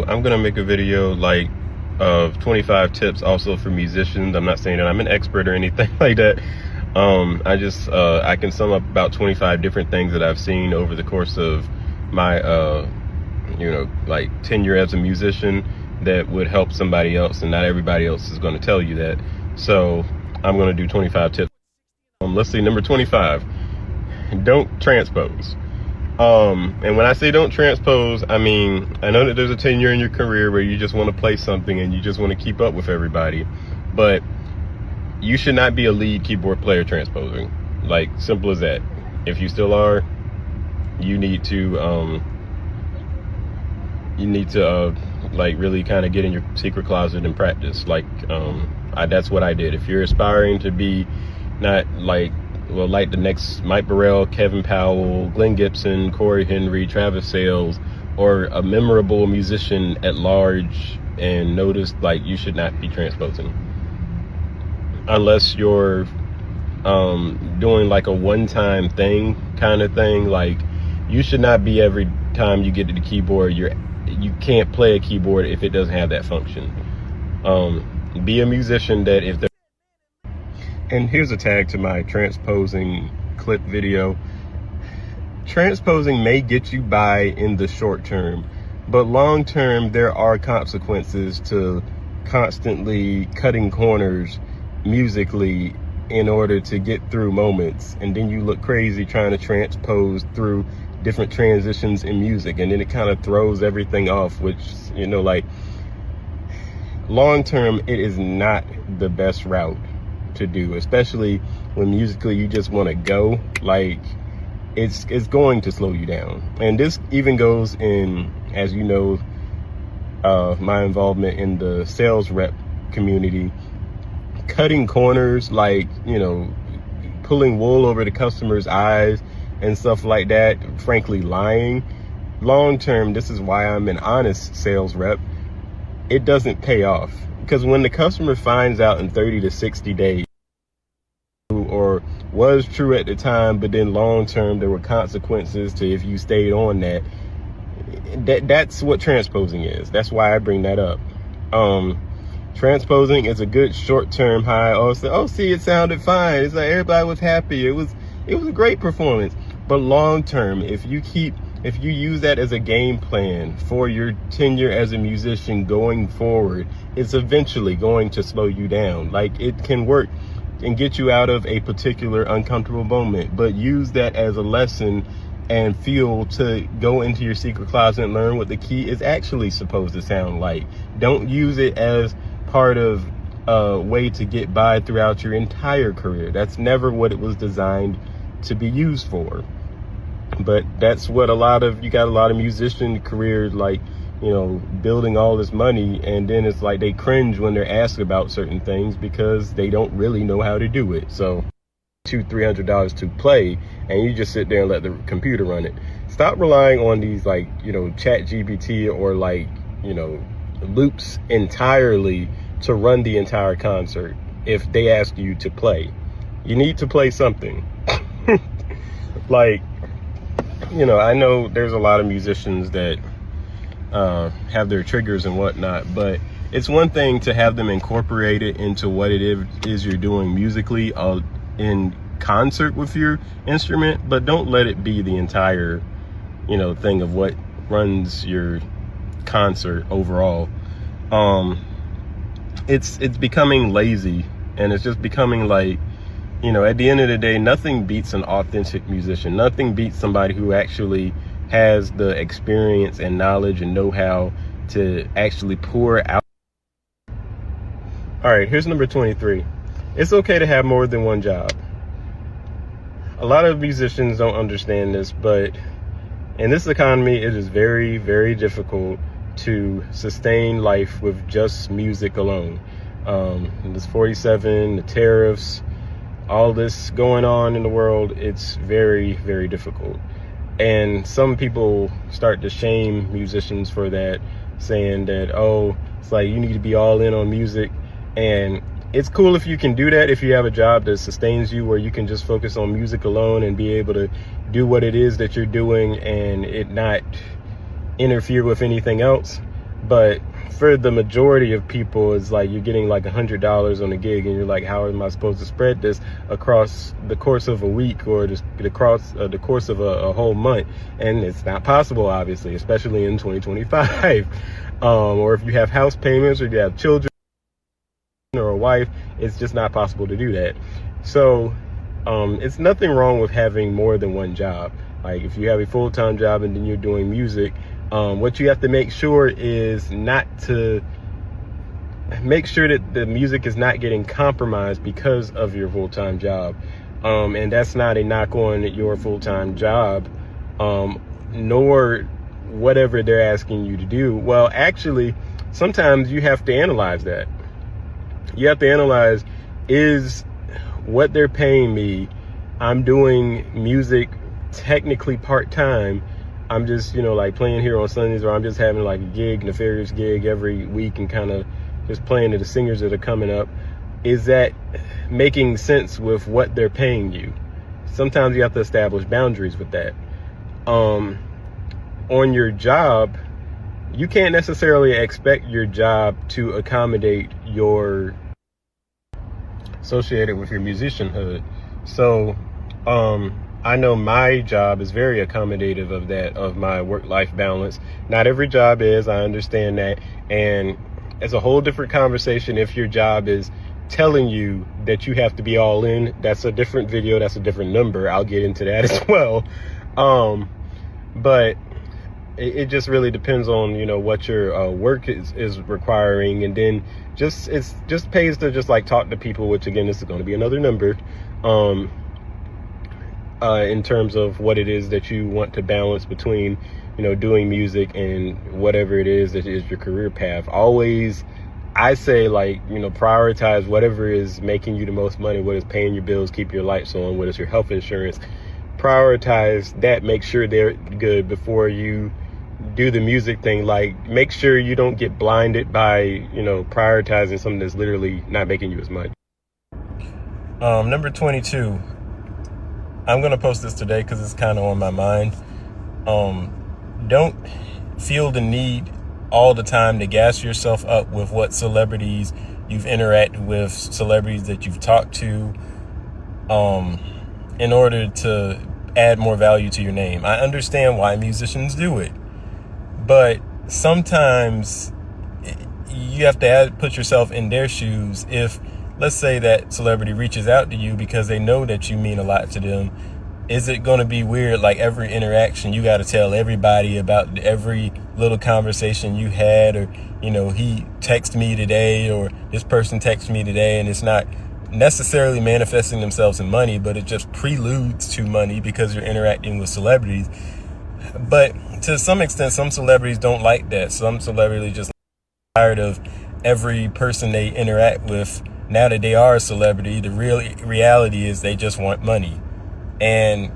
I'm gonna make a video like of 25 tips also for musicians. I'm not saying that I'm an expert or anything like that. I can sum up about 25 different things that I've seen over the course of my like tenure as a musician that would help somebody else, and not everybody else is going to tell you that. So I'm going to do 25 tips. Let's see, number 25, don't transpose. And when I say don't transpose, I mean, I know that there's a tenure in your career where you just want to play something and you just want to keep up with everybody, but you should not be a lead keyboard player transposing. Like, simple as that. If you still are, you need to like really kind of get in your secret closet and practice. Like, that's what I did. If you're aspiring to be not like the next Mike Burrell, Kevin Powell, Glenn Gibson, Corey Henry, Travis Sales, or a memorable musician at large and noticed, like, you should not be transposing. Unless you're doing like a one-time thing kind of thing. Like, you should not be every time you get to the keyboard, you can't play a keyboard if it doesn't have that function. Be a musician that if there. And here's a tag to my transposing clip video. Transposing may get you by in the short term, but long term there are consequences to constantly cutting corners musically in order to get through moments, and then you look crazy trying to transpose through different transitions in music, and then it kind of throws everything off, which, like, long term it is not the best route to do, especially when musically you just want to go. Like, it's going to slow you down. And this even goes in, as you know, my involvement in the sales rep community. Cutting corners, like, pulling wool over the customer's eyes and stuff like that, frankly lying. Long term, this is why I'm an honest sales rep. It doesn't pay off, because when the customer finds out in 30 to 60 days, or was true at the time, but then long term there were consequences to if you stayed on that's what transposing is. That's why I bring that up. Transposing is a good short-term high. See, it sounded fine. It's like everybody was happy. It was a great performance. But long-term, if you use that as a game plan for your tenure as a musician going forward, it's eventually going to slow you down. Like, it can work and get you out of a particular uncomfortable moment, but use that as a lesson and fuel to go into your secret closet and learn what the key is actually supposed to sound like. Don't use it as part of a way to get by throughout your entire career. That's never what it was designed to be used for. But that's what you got a lot of musician careers, like, building all this money, and then it's like they cringe when they're asked about certain things because they don't really know how to do it. So $200-300 to play, and you just sit there and let the computer run it. Stop relying on these, like, chat GPT or loops entirely to run the entire concert. If they ask you to play, you need to play something. Like, I know there's a lot of musicians that have their triggers and whatnot, but it's one thing to have them incorporate it into what it is you're doing musically in concert with your instrument, but don't let it be the entire thing of what runs your concert overall. It's becoming lazy, and it's just becoming like, at the end of the day, nothing beats an authentic musician. Nothing beats somebody who actually has the experience and knowledge and know-how to actually pour out. All right, here's number 23. It's okay to have more than one job. A lot of musicians don't understand this, but in this economy, it is very, very difficult to sustain life with just music alone. This 47, the tariffs, all this going on in the world, it's very, very difficult. And some people start to shame musicians for that, saying that, it's like you need to be all in on music. And it's cool if you can do that, if you have a job that sustains you, where you can just focus on music alone and be able to do what it is that you're doing and it not interfere with anything else. But for the majority of people, it's like you're getting like $100 on a gig, and you're like, how am I supposed to spread this across the course of a week, or just across the course of a whole month? And it's not possible, obviously, especially in 2025. Or if you have house payments, or you have children or a wife, it's just not possible to do that. So it's nothing wrong with having more than one job. Like if you have a full-time job and then you're doing music, what you have to make sure is make sure that the music is not getting compromised because of your full-time job. And that's not a knock on your full-time job, nor whatever they're asking you to do. Well, actually, sometimes you have to analyze that. You have to analyze, is what they're paying me, I'm doing music technically part-time, I'm just, like playing here on Sundays, or I'm just having like a nefarious gig every week and kind of just playing to the singers that are coming up. Is that making sense with what they're paying you? Sometimes you have to establish boundaries with that. On your job, you can't necessarily expect your job to accommodate your associated with your musicianhood. So I know my job is very accommodative of that, of my work-life balance. Not every job is, I understand that. And it's a whole different conversation if your job is telling you that you have to be all in. That's a different video, that's a different number. I'll get into that as well. But it just really depends on, what your work is requiring. And then it just pays to just like talk to people, which again, this is going to be another number, in terms of what it is that you want to balance between, doing music and whatever it is that is your career path. Always, I say, like, prioritize whatever is making you the most money, what is paying your bills, keep your lights on, what is your health insurance. Prioritize that, make sure they're good before you do the music thing. Like, make sure you don't get blinded by, prioritizing something that's literally not making you as much. Number 22. I'm going to post this today because it's kind of on my mind. Don't feel the need all the time to gas yourself up with what celebrities you've interacted with, celebrities that you've talked to, in order to add more value to your name. I understand why musicians do it, but sometimes you have to put yourself in their shoes. If, let's say, that celebrity reaches out to you because they know that you mean a lot to them, is it going to be weird, like every interaction you got to tell everybody about every little conversation you had, or, he texted me today, or this person texted me today, and it's not necessarily manifesting themselves in money, but it just preludes to money because you're interacting with celebrities. But to some extent, some celebrities don't like that. Some celebrities just tired of every person they interact with. Now that they are a celebrity, the reality is they just want money. And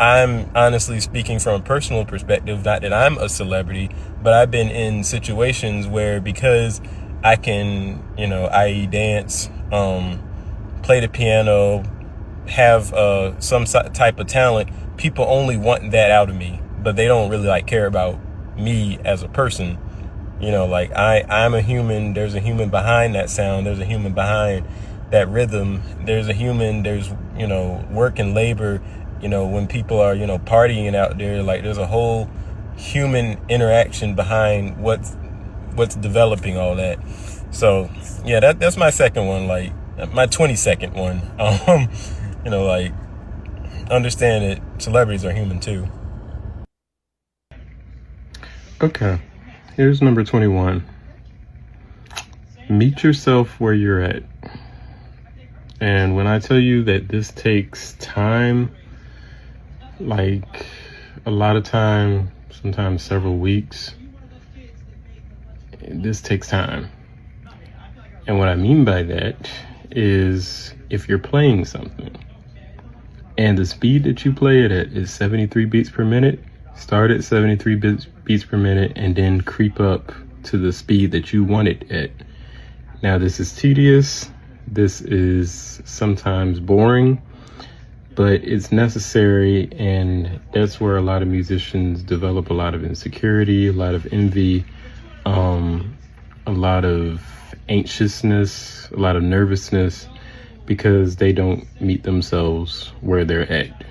I'm honestly speaking from a personal perspective, not that I'm a celebrity, but I've been in situations where, because I can, i.e. dance, play the piano, have some type of talent, people only want that out of me, but they don't really care about me as a person. Like I'm a human. There's a human behind that sound. There's a human behind that rhythm. There's work and labor, when people are, partying out there, there's a whole human interaction behind what's developing all that. So yeah, that's my second one, my 22nd one. Understand that celebrities are human too. Okay. Here's number 21. Meet yourself where you're at. And when I tell you that this takes time, a lot of time, sometimes several weeks, this takes time. And what I mean by that is, if you're playing something and the speed that you play it at is 73 beats per minute, start at 73 beats per minute and then creep up to the speed that you want it at. Now, this is tedious. This is sometimes boring, but it's necessary, and that's where a lot of musicians develop a lot of insecurity, a lot of envy, a lot of anxiousness, a lot of nervousness, because they don't meet themselves where they're at.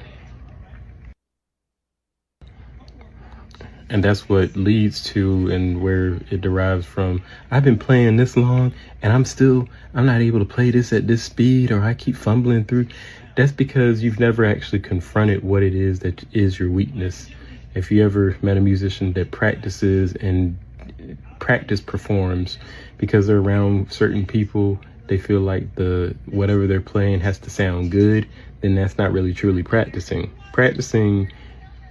And that's what leads to, and where it derives from, I've been playing this long and I'm not able to play this at this speed, or I keep fumbling through. That's because you've never actually confronted what it is that is your weakness. If you ever met a musician that practices and performs because they're around certain people, they feel like whatever they're playing has to sound good, then that's not really truly practicing. Practicing,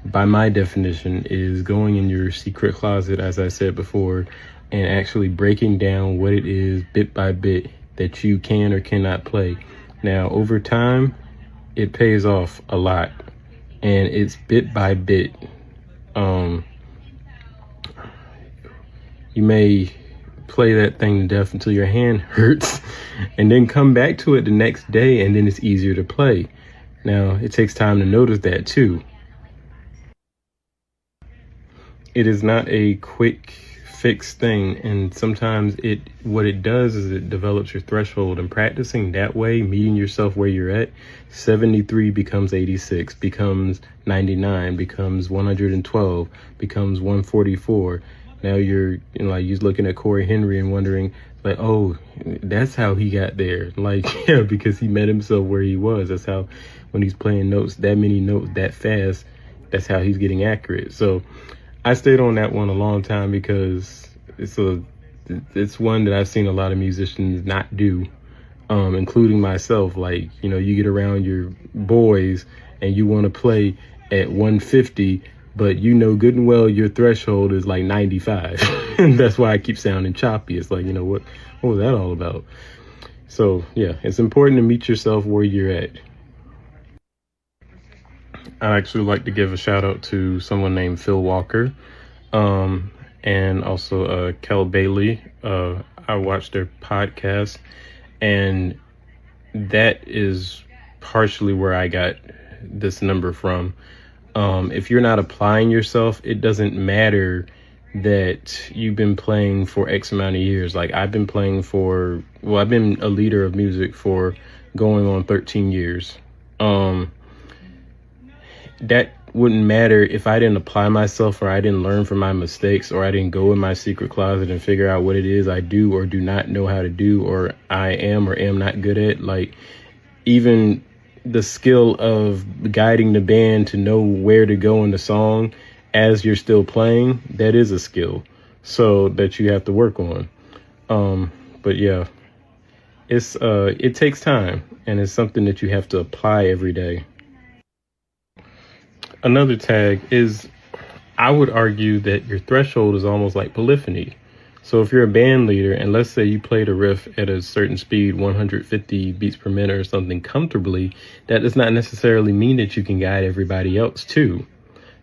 by my definition, is going in your secret closet, as I said before, and actually breaking down what it is bit by bit that you can or cannot play. Now, over time, it pays off a lot, and it's bit by bit. You may play that thing to death until your hand hurts, and then come back to it the next day, and then it's easier to play. Now, it takes time to notice that too. It is not a quick fix thing, and sometimes what it does is it develops your threshold, and practicing that way, meeting yourself where you're at, 73 becomes 86, becomes 99, becomes 112, becomes 144. Now you're looking at Corey Henry and wondering, like, oh, that's how he got there. Like, yeah, because he met himself where he was. That's how, when he's playing notes, that many notes that fast, that's how he's getting accurate. So I stayed on that one a long time because it's one that I've seen a lot of musicians not do, including myself. Like, you get around your boys and you want to play at 150, but good and well your threshold is like 95. And that's why I keep sounding choppy. It's like, what was that all about? So yeah, it's important to meet yourself where you're at. I actually like to give a shout out to someone named Phil Walker, and also Kel Bailey. I watched their podcast, and that is partially where I got this number from. If you're not applying yourself, it doesn't matter that you've been playing for X amount of years. Like, I've been I've been a leader of music for going on 13 years. That wouldn't matter if I didn't apply myself, or I didn't learn from my mistakes, or I didn't go in my secret closet and figure out what it is I do or do not know how to do, or I am or am not good at. Like, even the skill of guiding the band to know where to go in the song as you're still playing, that is a skill, so that you have to work on. But yeah, it takes time, and it's something that you have to apply every day. Another tag is, I would argue that your threshold is almost like polyphony. So if you're a band leader, and let's say you played a riff at a certain speed, 150 beats per minute or something, comfortably, that does not necessarily mean that you can guide everybody else too.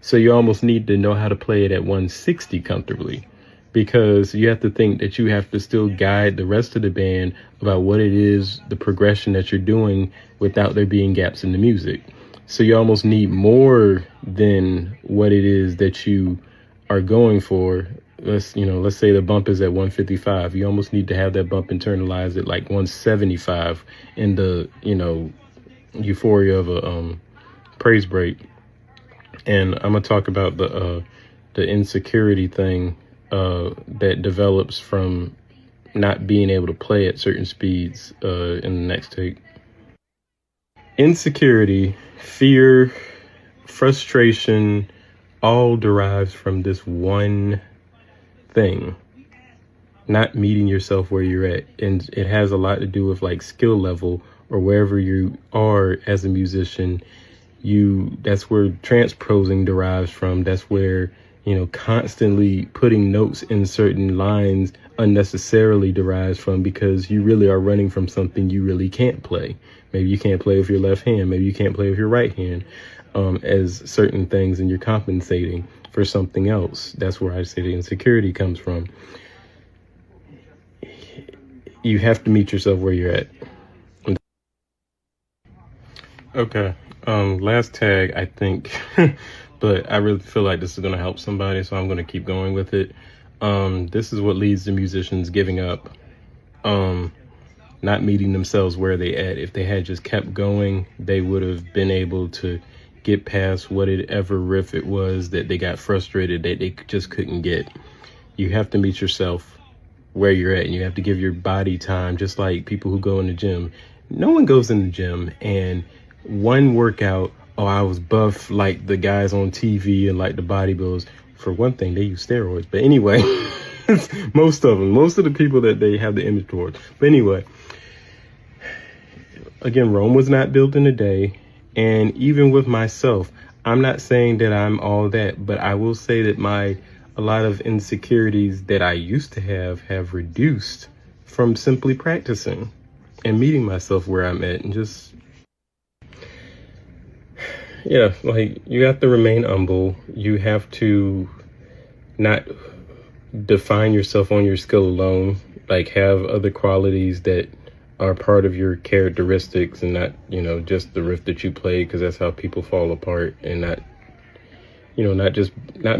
So you almost need to know how to play it at 160 comfortably, because you have to think that you have to still guide the rest of the band about what it is, the progression that you're doing, without there being gaps in the music. So you almost need more than what it is that you are going for. Let's say the bump is at 155. You almost need to have that bump internalized at like 175 in the, euphoria of a praise break. And I'm gonna talk about the insecurity thing that develops from not being able to play at certain speeds in the next take. Insecurity, fear, frustration, all derives from this one thing: not meeting yourself where you're at. And it has a lot to do with like skill level, or wherever you are as a musician. That's where transposing derives from. That's where, constantly putting notes in certain lines unnecessarily derives from, because you really are running from something you really can't play. Maybe you can't play with your left hand. Maybe you can't play with your right hand, as certain things, and you're compensating for something else. That's where I say the insecurity comes from. You have to meet yourself where you're at. Okay. Last tag, I think, but I really feel like this is going to help somebody, so I'm going to keep going with it. This is what leads to musicians giving up, not meeting themselves where they at. If they had just kept going, they would have been able to get past whatever riff it was that they got frustrated that they just couldn't get. You have to meet yourself where you're at, and you have to give your body time, just like people who go in the gym. No one goes in the gym and one workout, oh, I was buff like the guys on TV and like the bodybuilders. For one thing, they use steroids. But anyway, most of the people that they have the image towards. But anyway, again, Rome was not built in a day. And even with myself, I'm not saying that I'm all that, but I will say that a lot of insecurities that I used to have reduced from simply practicing and meeting myself where I'm at, and just, yeah, like, you have to remain humble. You have to not define yourself on your skill alone, like have other qualities that are part of your characteristics, and not, just the riff that you play, because that's how people fall apart. And not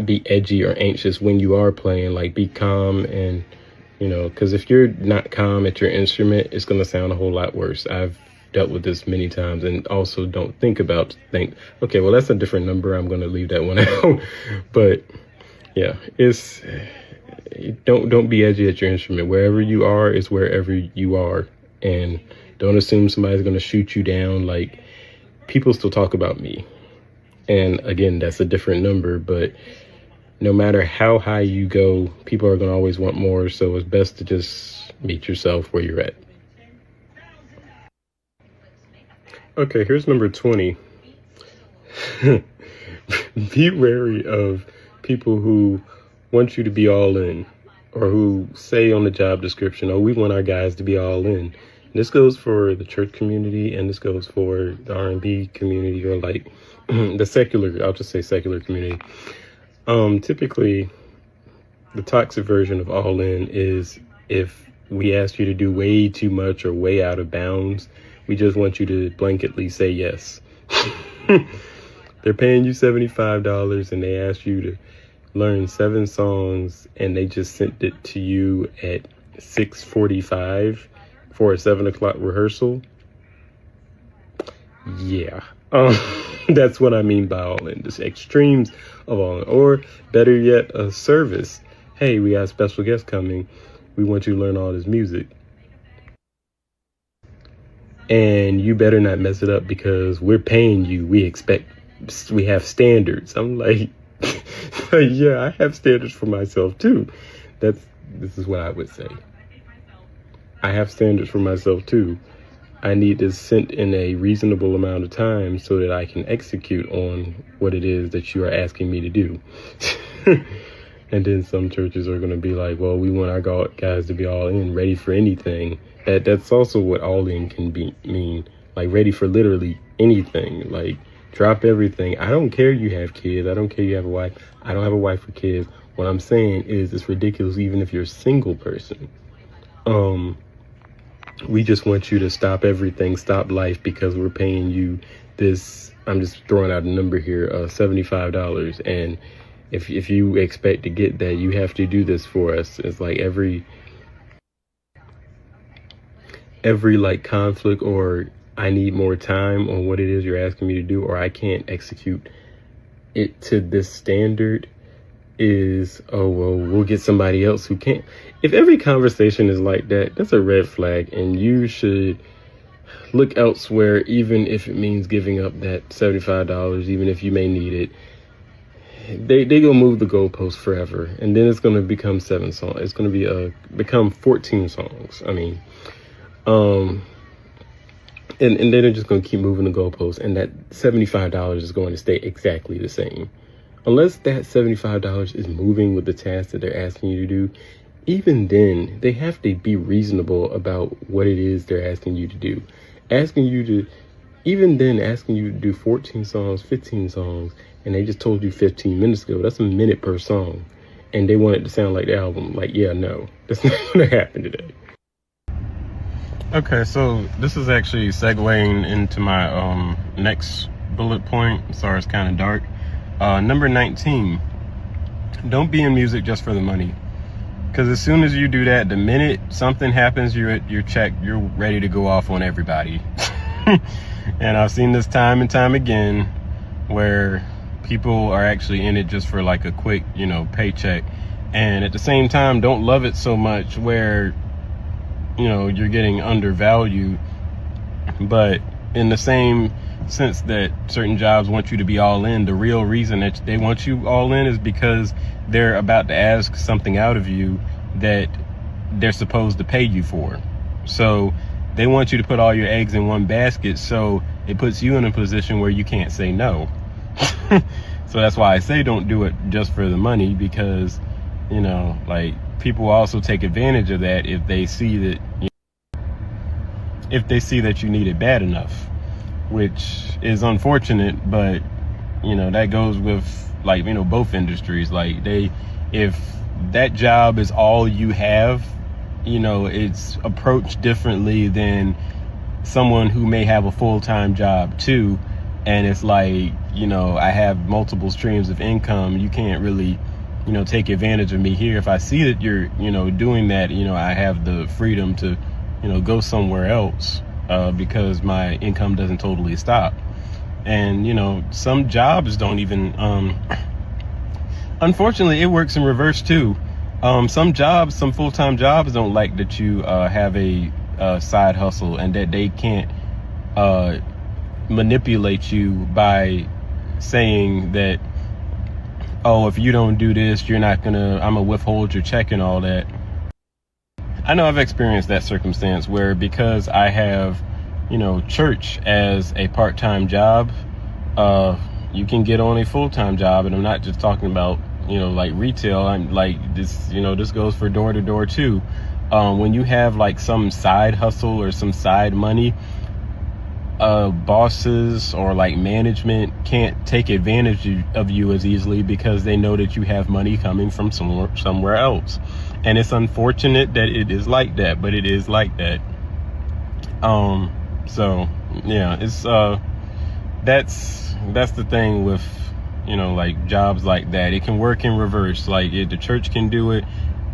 be edgy or anxious when you are playing. Like, be calm, and because if you're not calm at your instrument, it's going to sound a whole lot worse. I've dealt with this many times. And also, don't think, okay, well, that's a different number, I'm going to leave that one out. But yeah, don't be edgy at your instrument. Wherever you are is wherever you are. And don't assume somebody's going to shoot you down. Like, people still talk about me. And again, that's a different number, but no matter how high you go, people are going to always want more. So it's best to just meet yourself where you're at. Okay, here's number 20. Be wary of people who want you to be all in, or who say on the job description, oh, we want our guys to be all in. This goes for the church community, and this goes for the R&B community, or like I'll just say secular community. Typically, the toxic version of all in is if we ask you to do way too much or way out of bounds, we just want you to blanketly say yes. They're paying you $75 and they ask you to learn 7 songs, and they just sent it to you at 6:45 for a 7 o'clock rehearsal. Yeah. That's what I mean by all in. Just extremes of all in. Or better yet, a service. Hey, we got a special guest coming. We want you to learn all this music. And you better not mess it up, because we're paying you. We have standards. I'm like, yeah, I have standards for myself too. This is what I would say. I have standards for myself too. I need this sent in a reasonable amount of time so that I can execute on what it is that you are asking me to do. And then some churches are going to be like, well, we want our guys to be all in, ready for anything. That's also what all in can mean. Like, ready for literally anything. Like, drop everything. I don't care you have kids. I don't care you have a wife. I don't have a wife or kids. What I'm saying is, it's ridiculous even if you're a single person. We just want you to stop everything, stop life, because we're paying you this, I'm just throwing out a number here, $75. And if you expect to get that, you have to do this for us. It's like every like conflict, or I need more time on what it is you're asking me to do, or I can't execute it to this standard, is, oh, well, we'll get somebody else who can't. If every conversation is like that, that's a red flag, and you should look elsewhere, even if it means giving up that $75, even if you may need it. They gonna move the goalpost forever, and then it's gonna become 7 songs. It's gonna be become 14 songs. I mean, and then they're just gonna keep moving the goalpost, and that $75 is going to stay exactly the same. Unless that $75 is moving with the task that they're asking you to do, even then, they have to be reasonable about what it is they're asking you to do. Asking you to do 14 songs, 15 songs, and they just told you 15 minutes ago, that's a minute per song. And they want it to sound like the album. Like, yeah, no, that's not going to happen today. Okay, so this is actually segueing into my next bullet point. Sorry, it's kind of dark. Number 19, don't be in music just for the money. Because as soon as you do that, the minute something happens, you're checked, you're ready to go off on everybody. And I've seen this time and time again where people are actually in it just for like a quick, paycheck. And at the same time, don't love it so much where, you're getting undervalued. But in the same sense that certain jobs want you to be all in, the real reason that they want you all in is because they're about to ask something out of you that they're supposed to pay you for. So they want you to put all your eggs in one basket, so it puts you in a position where you can't say no. So that's why I say don't do it just for the money, because like, people also take advantage of that if they see that you need it bad enough, which is unfortunate. But that goes with, like, both industries. Like, if that job is all you have, it's approached differently than someone who may have a full-time job too. And it's like, I have multiple streams of income. You can't really, take advantage of me here. If I see that you're, doing that, I have the freedom to, go somewhere else, because my income doesn't totally stop. And, some jobs don't even, unfortunately, it works in reverse too. Some full-time jobs don't like that you have a side hustle, and that they can't manipulate you by saying that, oh, if you don't do this, I'm gonna withhold your check and all that. I know I've experienced that circumstance where, because I have, church as a part-time job, you can get on a full-time job. And I'm not just talking about, like retail. I'm like this, this goes for door to door too. When you have like some side hustle or some side money, bosses or like management can't take advantage of you as easily, because they know that you have money coming from somewhere else. And it's unfortunate that it is like that, but it is like that. So yeah, it's that's the thing with, like jobs like that. It can work in reverse. Like, the church can do it,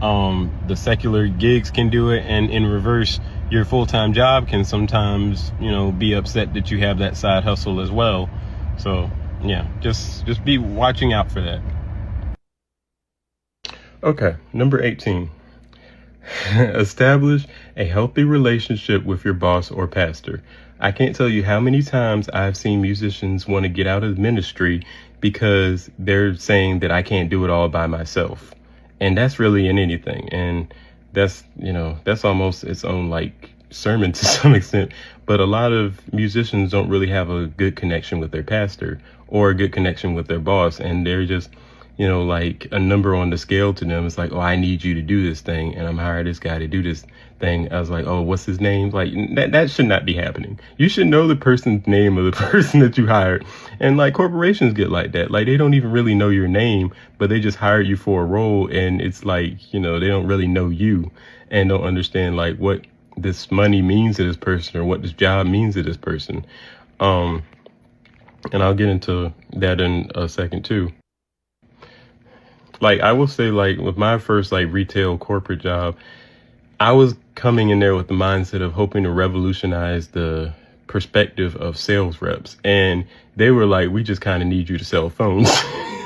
the secular gigs can do it, and in reverse, your full-time job can sometimes, be upset that you have that side hustle as well. So yeah, just be watching out for that. Okay, number 18. Establish a healthy relationship with your boss or pastor. I can't tell you how many times I've seen musicians want to get out of ministry because they're saying that I can't do it all by myself. And that's really in anything. And that's almost its own like sermon to some extent. But a lot of musicians don't really have a good connection with their pastor or a good connection with their boss. And they're just, like a number on the scale to them. It's like, oh, I need you to do this thing, and I'm hiring this guy to do this thing. I was like, oh, what's his name? Like, that should not be happening. You should know the person's name of the person that you hired. And like, corporations get like that. Like, they don't even really know your name, but they just hired you for a role. And it's like, they don't really know you and don't understand like what this money means to this person or what this job means to this person. And I'll get into that in a second too. Like, I will say, like, with my first like retail corporate job, I was coming in there with the mindset of hoping to revolutionize the perspective of sales reps. And they were like, we just kind of need you to sell phones.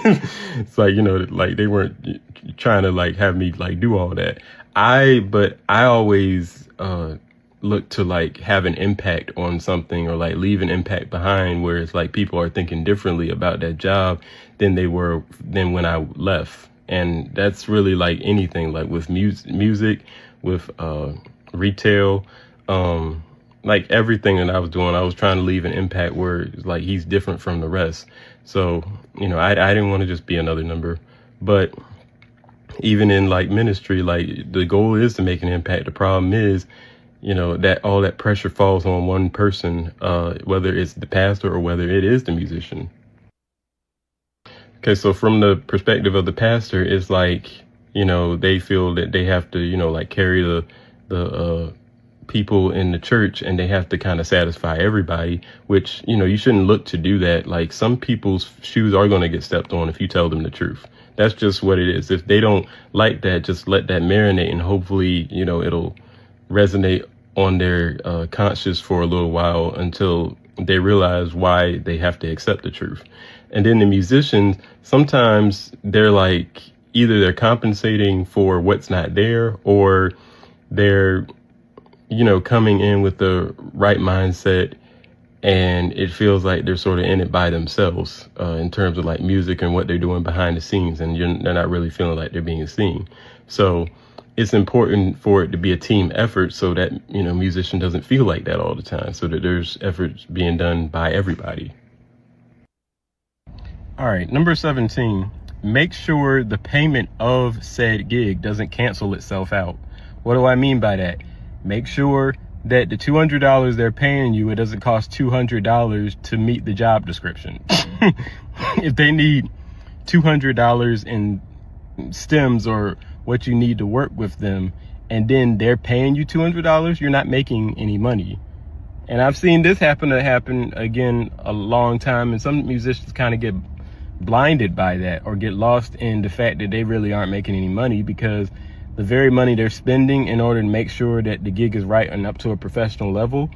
It's like, like they weren't trying to like have me like do all that. But I always look to like have an impact on something, or like leave an impact behind, where it's like people are thinking differently about that job than when I left. And that's really like anything, like with music, with retail, like everything that I was doing, I was trying to leave an impact where it's like he's different from the rest. So, I didn't want to just be another number. But even in like ministry, like the goal is to make an impact. The problem is, that all that pressure falls on one person, whether it's the pastor or whether it is the musician. Okay, so from the perspective of the pastor, it's like, they feel that they have to, like carry the people in the church, and they have to kind of satisfy everybody, which, you shouldn't look to do that. Like, some people's shoes are going to get stepped on if you tell them the truth. That's just what it is. If they don't like that, just let that marinate, and hopefully, it'll resonate on their conscious for a little while until they realize why they have to accept the truth. And then the musicians, sometimes they're like, either they're compensating for what's not there, or they're, coming in with the right mindset, and it feels like they're sort of in it by themselves in terms of like music and what they're doing behind the scenes, and they're not really feeling like they're being seen. So it's important for it to be a team effort, so that, musician doesn't feel like that all the time, so that there's efforts being done by everybody. All right, number 17, make sure the payment of said gig doesn't cancel itself out. What do I mean by that? Make sure that the $200 they're paying you, it doesn't cost $200 to meet the job description. If they need $200 in stems or what you need to work with them, and then they're paying you $200, you're not making any money. And I've seen this happen again a long time, and some musicians kind of get blinded by that, or get lost in the fact that they really aren't making any money, because the very money they're spending in order to make sure that the gig is right and up to a professional level,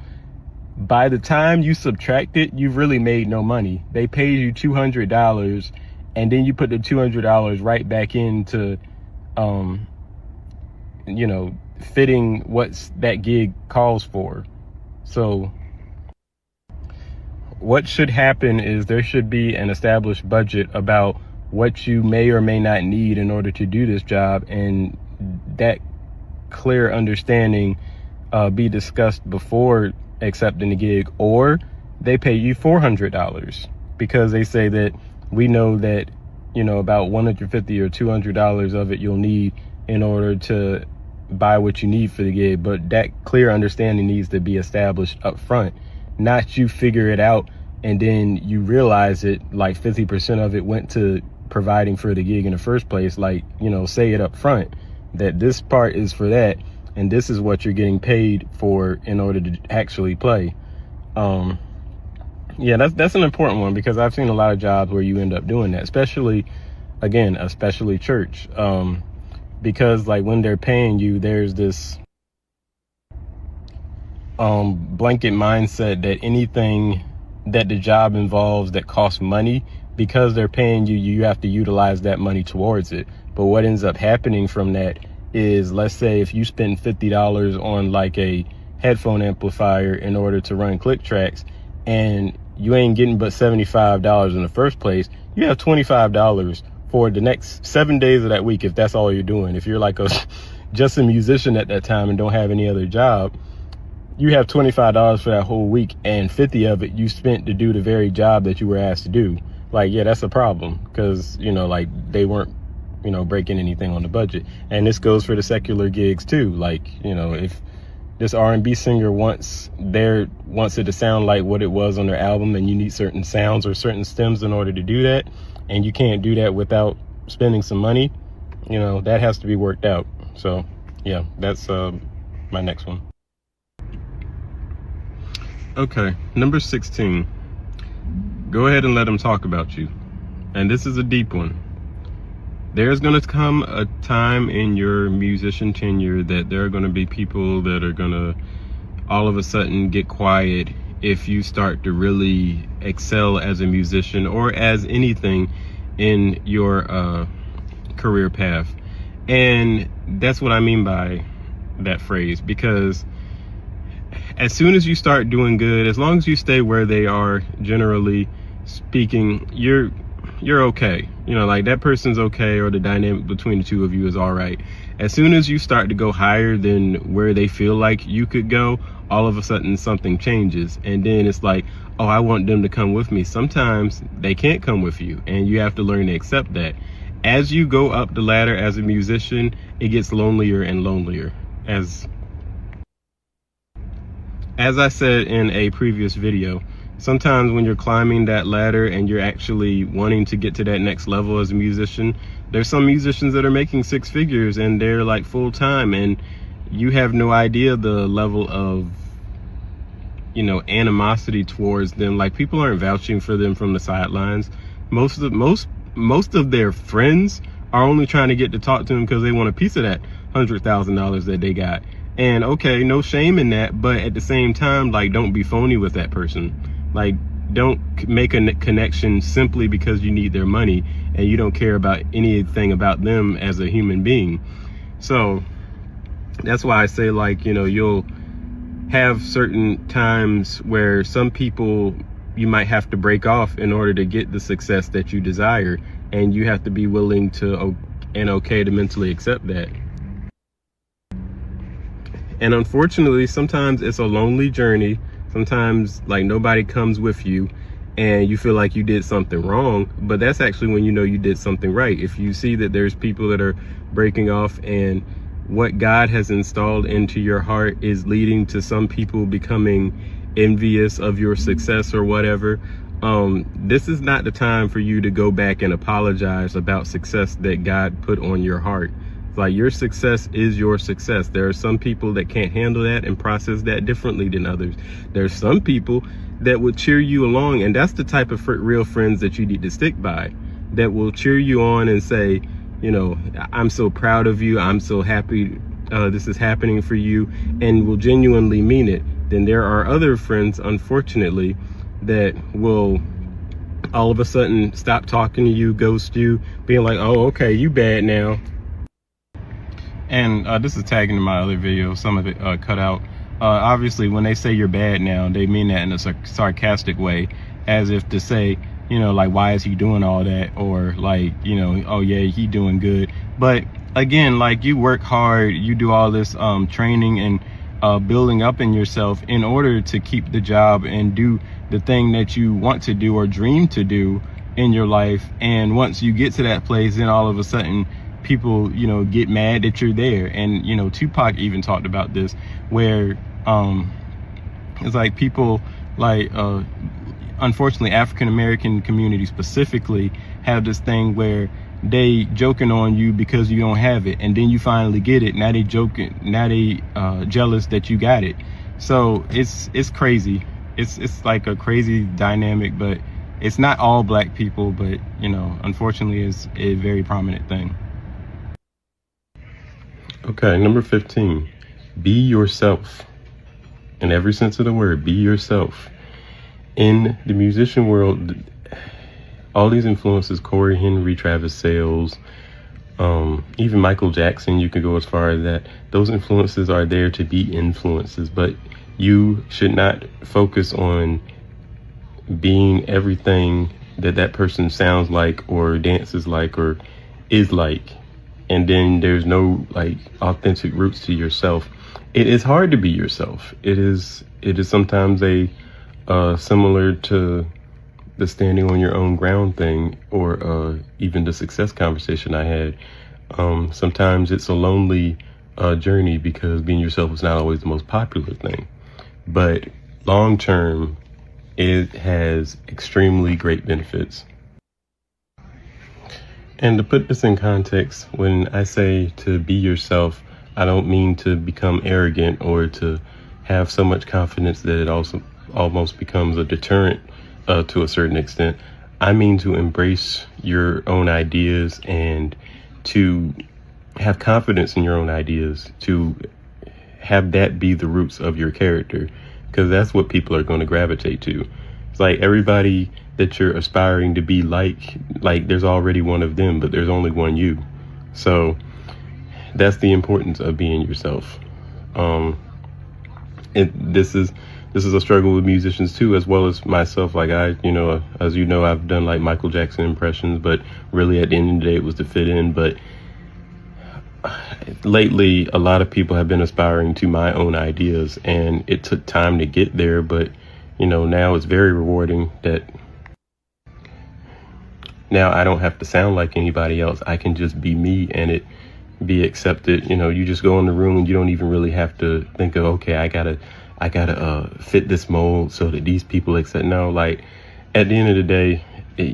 by the time you subtract it, you've really made no money. They paid you $200, and then you put the $200 right back into fitting what that gig calls for. So what should happen is there should be an established budget about what you may or may not need in order to do this job, and that clear understanding be discussed before accepting the gig. Or they pay you $400 because they say that we know that about $150 or $200 of it you'll need in order to buy what you need for the gig. But that clear understanding needs to be established up front, not you figure it out and then you realize it like 50% of it went to providing for the gig in the first place. Like, say it up front that this part is for that, and this is what you're getting paid for in order to actually play. Yeah, that's an important one, because I've seen a lot of jobs where you end up doing that, especially church, because like when they're paying you, there's this blanket mindset that anything that the job involves that costs money, because they're paying you, you have to utilize that money towards it. But what ends up happening from that is, let's say if you spend $50 on like a headphone amplifier in order to run click tracks, and you ain't getting but $75 in the first place, you have $25 for the next 7 days of that week, if that's all you're doing. If you're like just a musician at that time and don't have any other job, you have $25 for that whole week, and 50 of it you spent to do the very job that you were asked to do. Like, yeah, that's a problem, because like they weren't breaking anything on the budget. And this goes for the secular gigs too. Like, if this R&B singer wants it to sound like what it was on their album, and you need certain sounds or certain stems in order to do that, and you can't do that without spending some money, that has to be worked out. So yeah, that's my next one. Okay, number 16, go ahead and let them talk about you. And this is a deep one. There's going to come a time in your musician tenure that there are going to be people that are going to all of a sudden get quiet if you start to really excel as a musician or as anything in your career path. And that's what I mean by that phrase, because as soon as you start doing good, as long as you stay where they are, generally speaking, you're okay. Like that person's okay, or the dynamic between the two of you is all right. As soon as you start to go higher than where they feel like you could go, all of a sudden something changes. And then it's like, oh, I want them to come with me. Sometimes they can't come with you, and you have to learn to accept that. As you go up the ladder as a musician, it gets lonelier and lonelier. As I said in a previous video, sometimes when you're climbing that ladder and you're actually wanting to get to that next level as a musician, there's some musicians that are making 6 figures and they're like full time, and you have no idea the level of animosity towards them. Like, people aren't vouching for them from the sidelines. Most of their friends are only trying to get to talk to them because they want a piece of that $100,000 that they got. And okay, no shame in that, but at the same time, like, don't be phony with that person. Like, don't make a connection simply because you need their money and you don't care about anything about them as a human being. So that's why I say, like, you know, you'll have certain times where some people you might have to break off in order to get the success that you desire, and you have to be willing to and okay to mentally accept that. And unfortunately, sometimes it's a lonely journey. Sometimes, like, nobody comes with you and you feel like you did something wrong, but that's actually when you know you did something right. If you see that there's people that are breaking off and what God has installed into your heart is leading to some people becoming envious of your success or whatever, this is not the time for you to go back and apologize about success that God put on your heart. Like, your success is your success. There are some people that can't handle that and process that differently than others. There's some people that will cheer you along, and that's the type of real friends that you need to stick by, that will cheer you on and say, you know, I'm so proud of you, I'm so happy this is happening for you, and will genuinely mean it. Then there are other friends, unfortunately, that will all of a sudden stop talking to you, ghost you, being like, oh, okay, you bad now. And this is tagging in my other video, some of it cut out. Obviously, when they say you're bad now, they mean that in a sarcastic way, as if to say, you know, like, why is he doing all that? Or like, you know, oh yeah, he doing good. But again, like, you work hard, you do all this training and building up in yourself in order to keep the job and do the thing that you want to do or dream to do in your life. And once you get to that place, then all of a sudden people, you know, get mad that you're there. And, you know, Tupac even talked about this, where it's like people, like, unfortunately, African American community specifically have this thing where they joking on you because you don't have it, and then you finally get it. Now they joking, now they jealous that you got it. So it's crazy. It's like a crazy dynamic, but it's not all black people, but, you know, unfortunately, it's a very prominent thing. Okay, number 15, be yourself. In every sense of the word, be yourself. In the musician world, all these influences, Corey Henry, Travis Sales, even Michael Jackson, you could go as far as that. Those influences are there to be influences, but you should not focus on being everything that that person sounds like or dances like or is like. And then there's no, like, authentic roots to yourself. It is hard to be yourself. It is sometimes similar to the standing on your own ground thing, or even the success conversation I had. Sometimes it's a lonely journey because being yourself is not always the most popular thing. But long term, it has extremely great benefits. And to put this in context, when I say to be yourself, I don't mean to become arrogant or to have so much confidence that it also almost becomes a deterrent to a certain extent. I mean to embrace your own ideas and to have confidence in your own ideas, to have that be the roots of your character, because that's what people are going to gravitate to. It's like everybody that you're aspiring to be like there's already one of them, but there's only one you. So that's the importance of being yourself. This is a struggle with musicians too, as well as myself. Like, as you know, I've done like Michael Jackson impressions, but really at the end of the day, it was to fit in. But lately, a lot of people have been aspiring to my own ideas, and it took time to get there. But, you know, now it's very rewarding that now I don't have to sound like anybody else. I can just be me and it be accepted. You know, you just go in the room and you don't even really have to think of, okay, I gotta fit this mold so that these people accept. No, like, at the end of the day,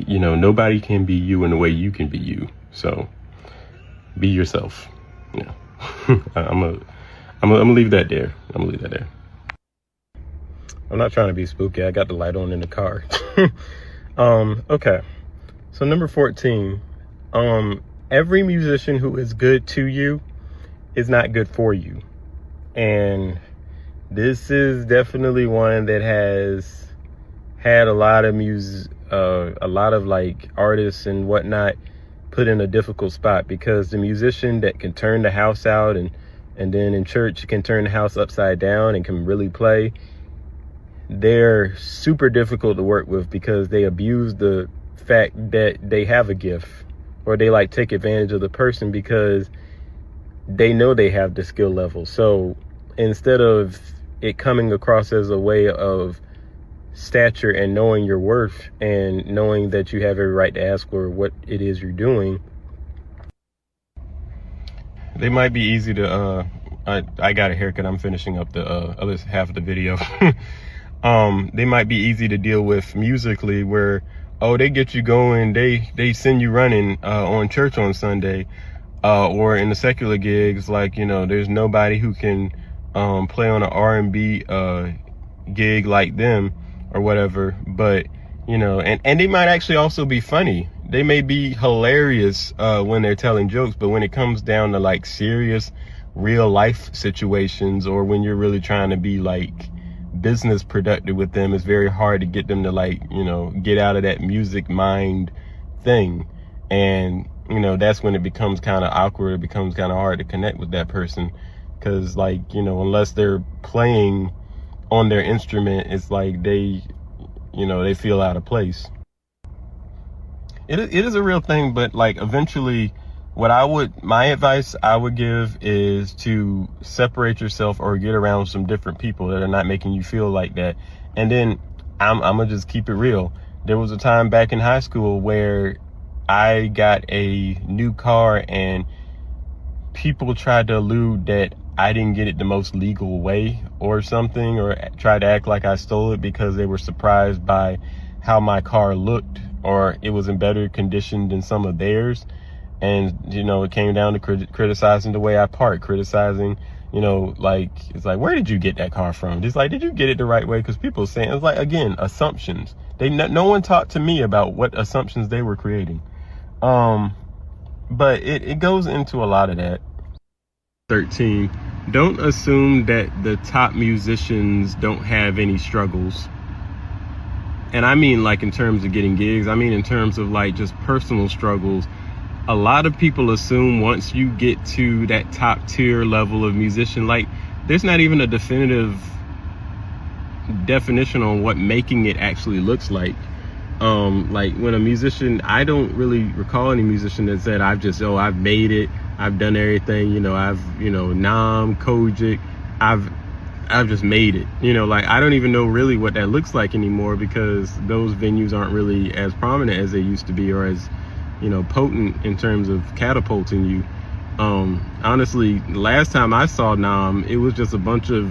nobody can be you in the way you can be you. So be yourself. Yeah. I'm gonna leave that there. I'm not trying to be spooky. I got the light on in the car. Okay. So number 14, every musician who is good to you is not good for you. And this is definitely one that has had a lot of like artists and whatnot put in a difficult spot, because the musician that can turn the house out and then in church can turn the house upside down and can really play, they're super difficult to work with, because they abuse the fact that they have a gift, or they like take advantage of the person because they know they have the skill level. So instead of it coming across as a way of stature and knowing your worth and knowing that you have every right to ask for what it is you're doing, they might be easy to I got a haircut, I'm finishing up the other half of the video. They might be easy to deal with musically, where they get you going, they send you running on church on Sunday, or in the secular gigs, like, there's nobody who can play on an R&B gig like them or whatever. But and they might actually also be funny. They may be hilarious when they're telling jokes, but when it comes down to like serious real life situations, or when you're really trying to be like business productive with them, it's very hard to get them to like get out of that music mind thing. And that's when it becomes kind of awkward. It becomes kind of hard to connect with that person, because like unless they're playing on their instrument, it's like they feel out of place. It is a real thing, but like eventually my advice I would give is to separate yourself or get around some different people that are not making you feel like that. And then I'm gonna just keep it real. There was a time back in high school where I got a new car and people tried to allude that I didn't get it the most legal way or something, or tried to act like I stole it because they were surprised by how my car looked, or it was in better condition than some of theirs. And it came down to criticizing the way I park, criticizing like, it's like, where did you get that car from? It's like, did you get it the right way? Because people saying, it's like, again, assumptions. No one talked to me about what assumptions they were creating. But it goes into a lot of that. 13, don't assume that the top musicians don't have any struggles. And I mean, like, in terms of getting gigs, I mean in terms of like just personal struggles. A lot of people assume once you get to that top tier level of musician, like, there's not even a definitive definition on what making it actually looks like. Like when a musician, I don't really recall any musician that said, I've made it, I've done everything, I've, Nam, Kojic, I've just made it. Like, I don't even know really what that looks like anymore, because those venues aren't really as prominent as they used to be, or as, potent in terms of catapulting you. Honestly, last time I saw Nam, it was just a bunch of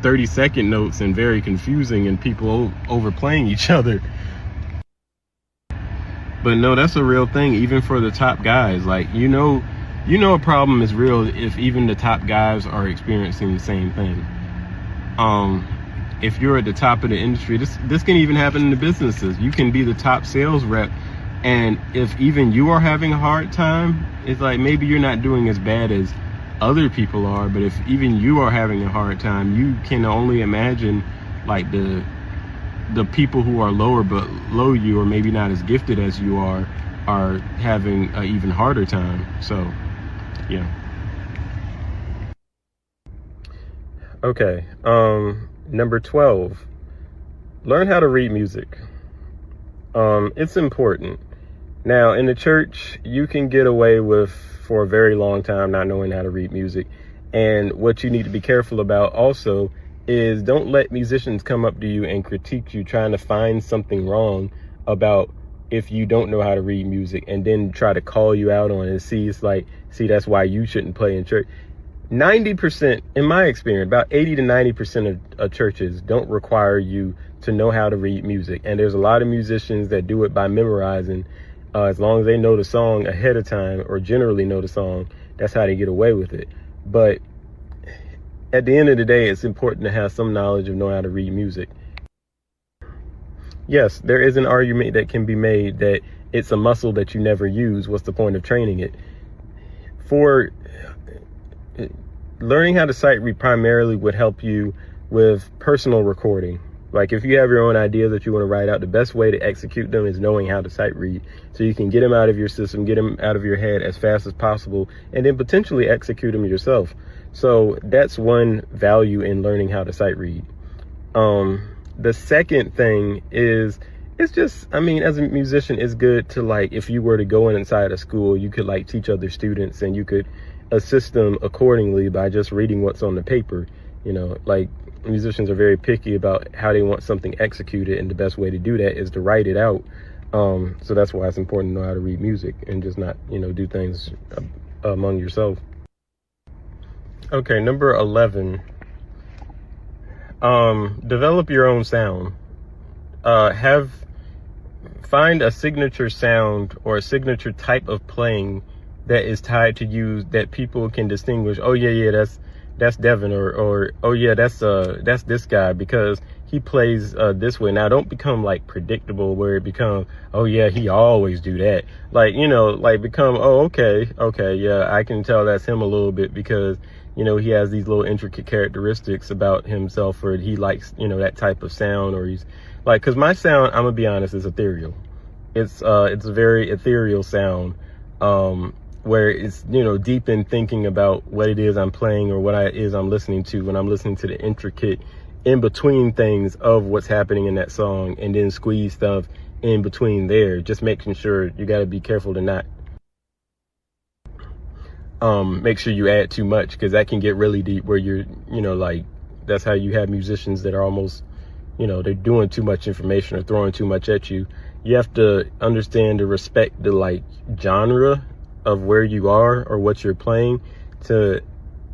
30-second notes and very confusing, and people overplaying each other. But no, that's a real thing, even for the top guys. Like, a problem is real if even the top guys are experiencing the same thing. If you're at the top of the industry, this can even happen in the businesses. You can be the top sales rep, and if even you are having a hard time, it's like, maybe you're not doing as bad as other people are, but if even you are having a hard time, you can only imagine like the people who are below you, or maybe not as gifted as you are having an even harder time. So yeah. Okay, number 12, learn how to read music. It's important. Now, in the church, you can get away with, for a very long time, not knowing how to read music. And what you need to be careful about also is, don't let musicians come up to you and critique you, trying to find something wrong about if you don't know how to read music, and then try to call you out on it. It's like, that's why you shouldn't play in church. 90%, in my experience, about 80 to 90% of churches don't require you to know how to read music. And there's a lot of musicians that do it by memorizing. As long as they know the song ahead of time, or generally know the song, that's how they get away with it. But at the end of the day, it's important to have some knowledge of knowing how to read music. Yes, there is an argument that can be made that it's a muscle that you never use. What's the point of training it? For learning how to sight read primarily would help you with personal recording. Like if you have your own ideas that you want to write out, the best way to execute them is knowing how to sight read, so you can get them out of your system, get them out of your head as fast as possible, and then potentially execute them yourself. So that's one value in learning how to sight read. The second thing is, it's just, I mean, as a musician, it's good to, like, if you were to go inside a school, you could like teach other students and you could assist them accordingly by just reading what's on the paper. You know, like, musicians are very picky about how they want something executed, and the best way to do that is to write it out. So that's why it's important to know how to read music and just not, you know, do things among yourself. Okay, number 11. Develop your own sound. Find a signature sound or a signature type of playing that is tied to you, that people can distinguish. Oh yeah, that's Devin, or oh yeah, that's this guy because he plays this way. Now don't become like predictable where it becomes, oh yeah, he always do that. Like, you know, like become, oh okay, yeah, I can tell that's him a little bit because, you know, he has these little intricate characteristics about himself, or he likes, you know, that type of sound, or he's like, because my sound, I'm gonna be honest, is ethereal. It's a very ethereal sound, where it's, you know, deep in thinking about what it is I'm playing or what I'm listening to when I'm listening to the intricate in between things of what's happening in that song, and then squeeze stuff in between there, just making sure you got to be careful to not make sure you add too much, because that can get really deep where you're, you know, like, that's how you have musicians that are almost, you know, they're doing too much information or throwing too much at you. You have to understand to respect the like genre of where you are or what you're playing, to,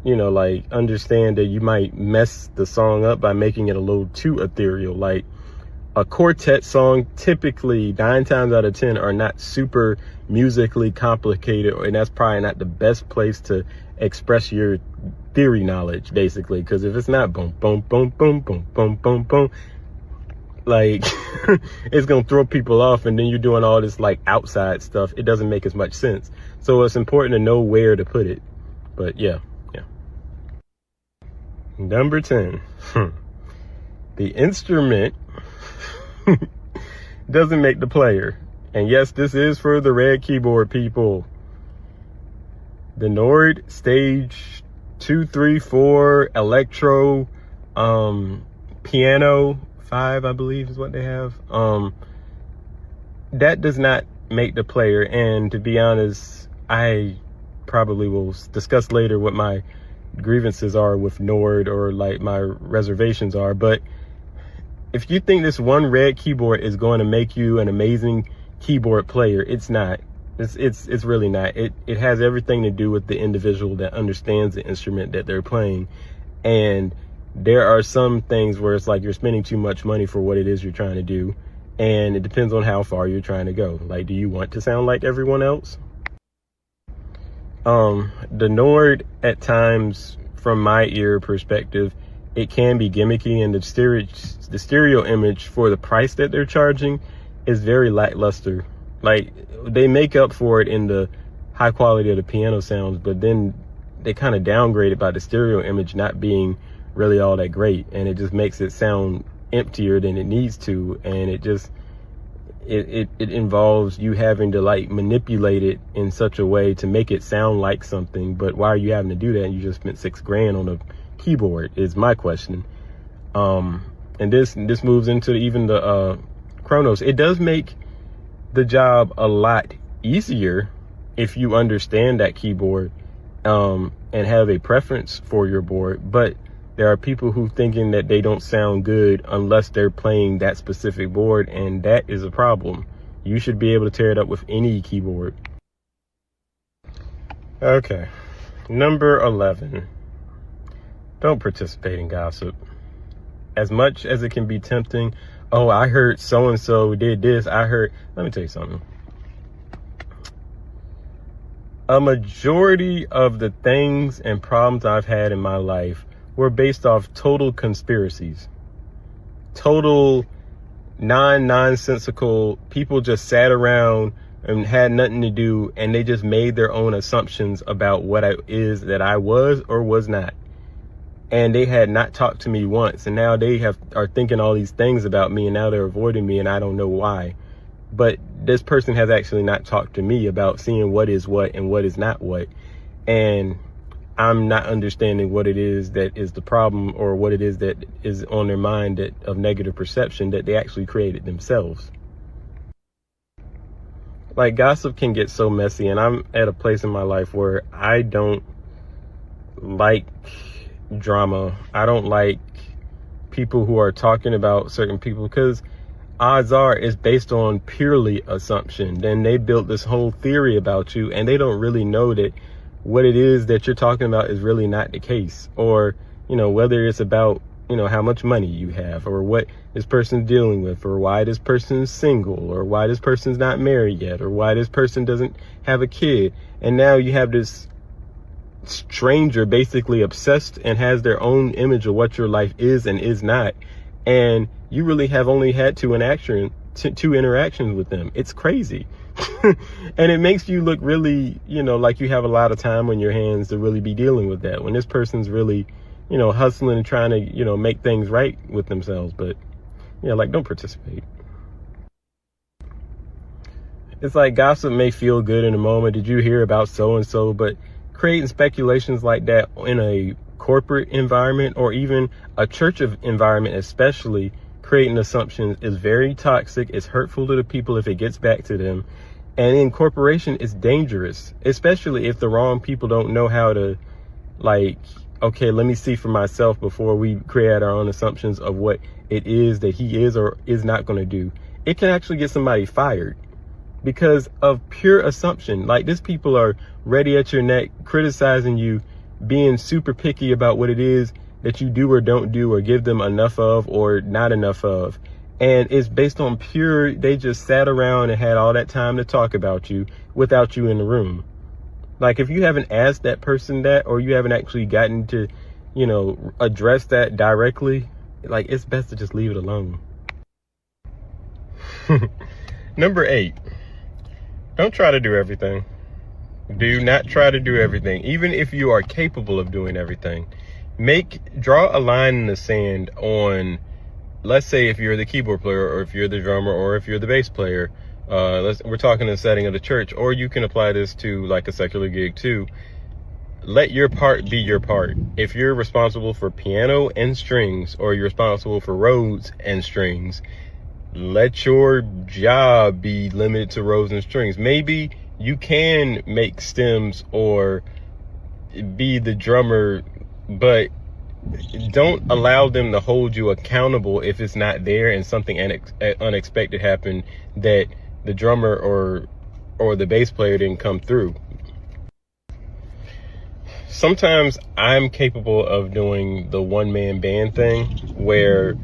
you know, like understand that you might mess the song up by making it a little too ethereal. Like a quartet song, typically 9 times out of 10 are not super musically complicated, and that's probably not the best place to express your theory knowledge, basically, because if it's not boom boom boom boom boom boom boom boom, like it's gonna throw people off, and then you're doing all this like outside stuff. It doesn't make as much sense. So it's important to know where to put it. But yeah. Number 10. The instrument doesn't make the player. And yes, this is for the red keyboard people. The Nord Stage 2, 3, 4 electro piano 5, I believe is what they have. That does not make the player. And to be honest, I probably will discuss later what my grievances are with Nord, or like my reservations are. But if you think this one red keyboard is going to make you an amazing keyboard player, it's not. It's really not. It has everything to do with the individual that understands the instrument that they're playing. And there are some things where it's like you're spending too much money for what it is you're trying to do, and it depends on how far you're trying to go. Like, do you want to sound like everyone else? The Nord, at times, from my ear perspective, it can be gimmicky, and the stereo image for the price that they're charging is very lackluster. Like, they make up for it in the high quality of the piano sounds, but then they kind of downgrade it by the stereo image not being really all that great, and it just makes it sound emptier than it needs to, and it just it involves you having to like manipulate it in such a way to make it sound like something. But why are you having to do that? And you just spent $6,000 on a keyboard, is my question. And this moves into even the Kronos. It does make the job a lot easier if you understand that keyboard and have a preference for your board. But there are people who thinking that they don't sound good unless they're playing that specific board, and that is a problem. You should be able to tear it up with any keyboard. Okay, number 11. Don't participate in gossip. As much as it can be tempting, oh, I heard so-and-so did this, let me tell you something. A majority of the things and problems I've had in my life were based off total conspiracies. Total nonsensical people just sat around and had nothing to do, and they just made their own assumptions about what it is that I was or was not. And they had not talked to me once, and now they are thinking all these things about me, and now they're avoiding me, and I don't know why. But this person has actually not talked to me about seeing what is what and what is not what. And I'm not understanding what it is that is the problem, or what it is that is on their mind of negative perception that they actually created themselves. Like, gossip can get so messy, and I'm at a place in my life where I don't like drama. I don't like people who are talking about certain people, because odds are it's based on purely assumption. Then they built this whole theory about you, and they don't really know that what it is that you're talking about is really not the case. Or, whether it's about, how much money you have, or what this person's dealing with, or why this person's single, or why this person's not married yet, or why this person doesn't have a kid. And now you have this stranger basically obsessed and has their own image of what your life is and is not. And you really have only had two interactions with them. It's crazy. And it makes you look really, like you have a lot of time on your hands to really be dealing with that, when this person's really, hustling and trying to, make things right with themselves. But don't participate. It's like, gossip may feel good in a moment. Did you hear about so and so? But creating speculations like that in a corporate environment, or even a church environment especially, creating assumptions is very toxic. It's hurtful to the people if it gets back to them. And in corporation, it's dangerous, especially if the wrong people don't know how to, okay, let me see for myself before we create our own assumptions of what it is that he is or is not going to do. It can actually get somebody fired because of pure assumption. Like, these people are ready at your neck, criticizing you, being super picky about what it is that you do or don't do, or give them enough of or not enough of. And it's based on they just sat around and had all that time to talk about you without you in the room. Like, if you haven't asked that person that, or you haven't actually gotten to, address that directly, it's best to just leave it alone. Number 8, don't try to do everything. Do not try to do everything, even if you are capable of doing everything. Draw a line in the sand on, let's say if you're the keyboard player, or if you're the drummer, or if you're the bass player. We're talking in the setting of the church, or you can apply this to like a secular gig too. Let your part be your part. If you're responsible for piano and strings, or you're responsible for roads and strings, let your job be limited to roads and strings. Maybe you can make stems or be the drummer, but don't allow them to hold you accountable if it's not there and something unexpected happened that the drummer or the bass player didn't come through. Sometimes I'm capable of doing the one-man band thing, where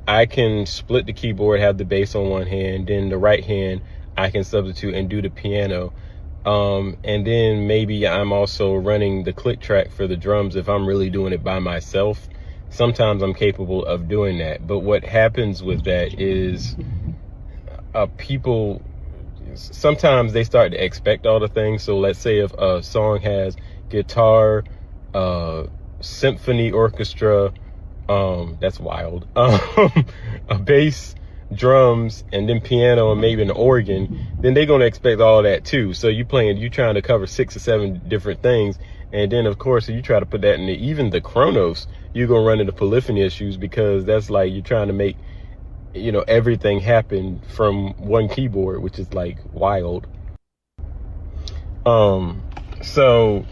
I can split the keyboard, have the bass on one hand, then the right hand I can substitute and do the piano. And then maybe I'm also running the click track for the drums if I'm really doing it by myself. Sometimes I'm capable of doing that. But what happens with that is people, sometimes they start to expect all the things. So let's say if a song has guitar, symphony orchestra, that's wild, a bass, drums, and then piano, and maybe an organ, then they're going to expect all that too. So you trying to cover 6 or 7 different things. And then of course, if you try to put that in even the chronos, you're going to run into polyphony issues, because that's like you're trying to make, everything happen from one keyboard, which is like wild. So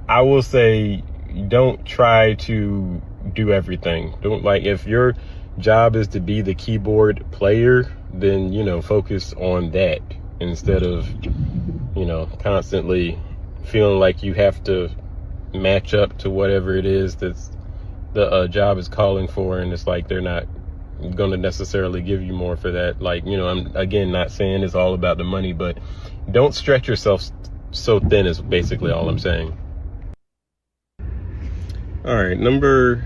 I will say, don't try to do everything. If your job is to be the keyboard player, then focus on that instead of constantly feeling like you have to match up to whatever it is that's the job is calling for, and it's like they're not going to necessarily give you more for that. I'm again not saying it's all about the money, but don't stretch yourself so thin is basically all I'm saying. All right, number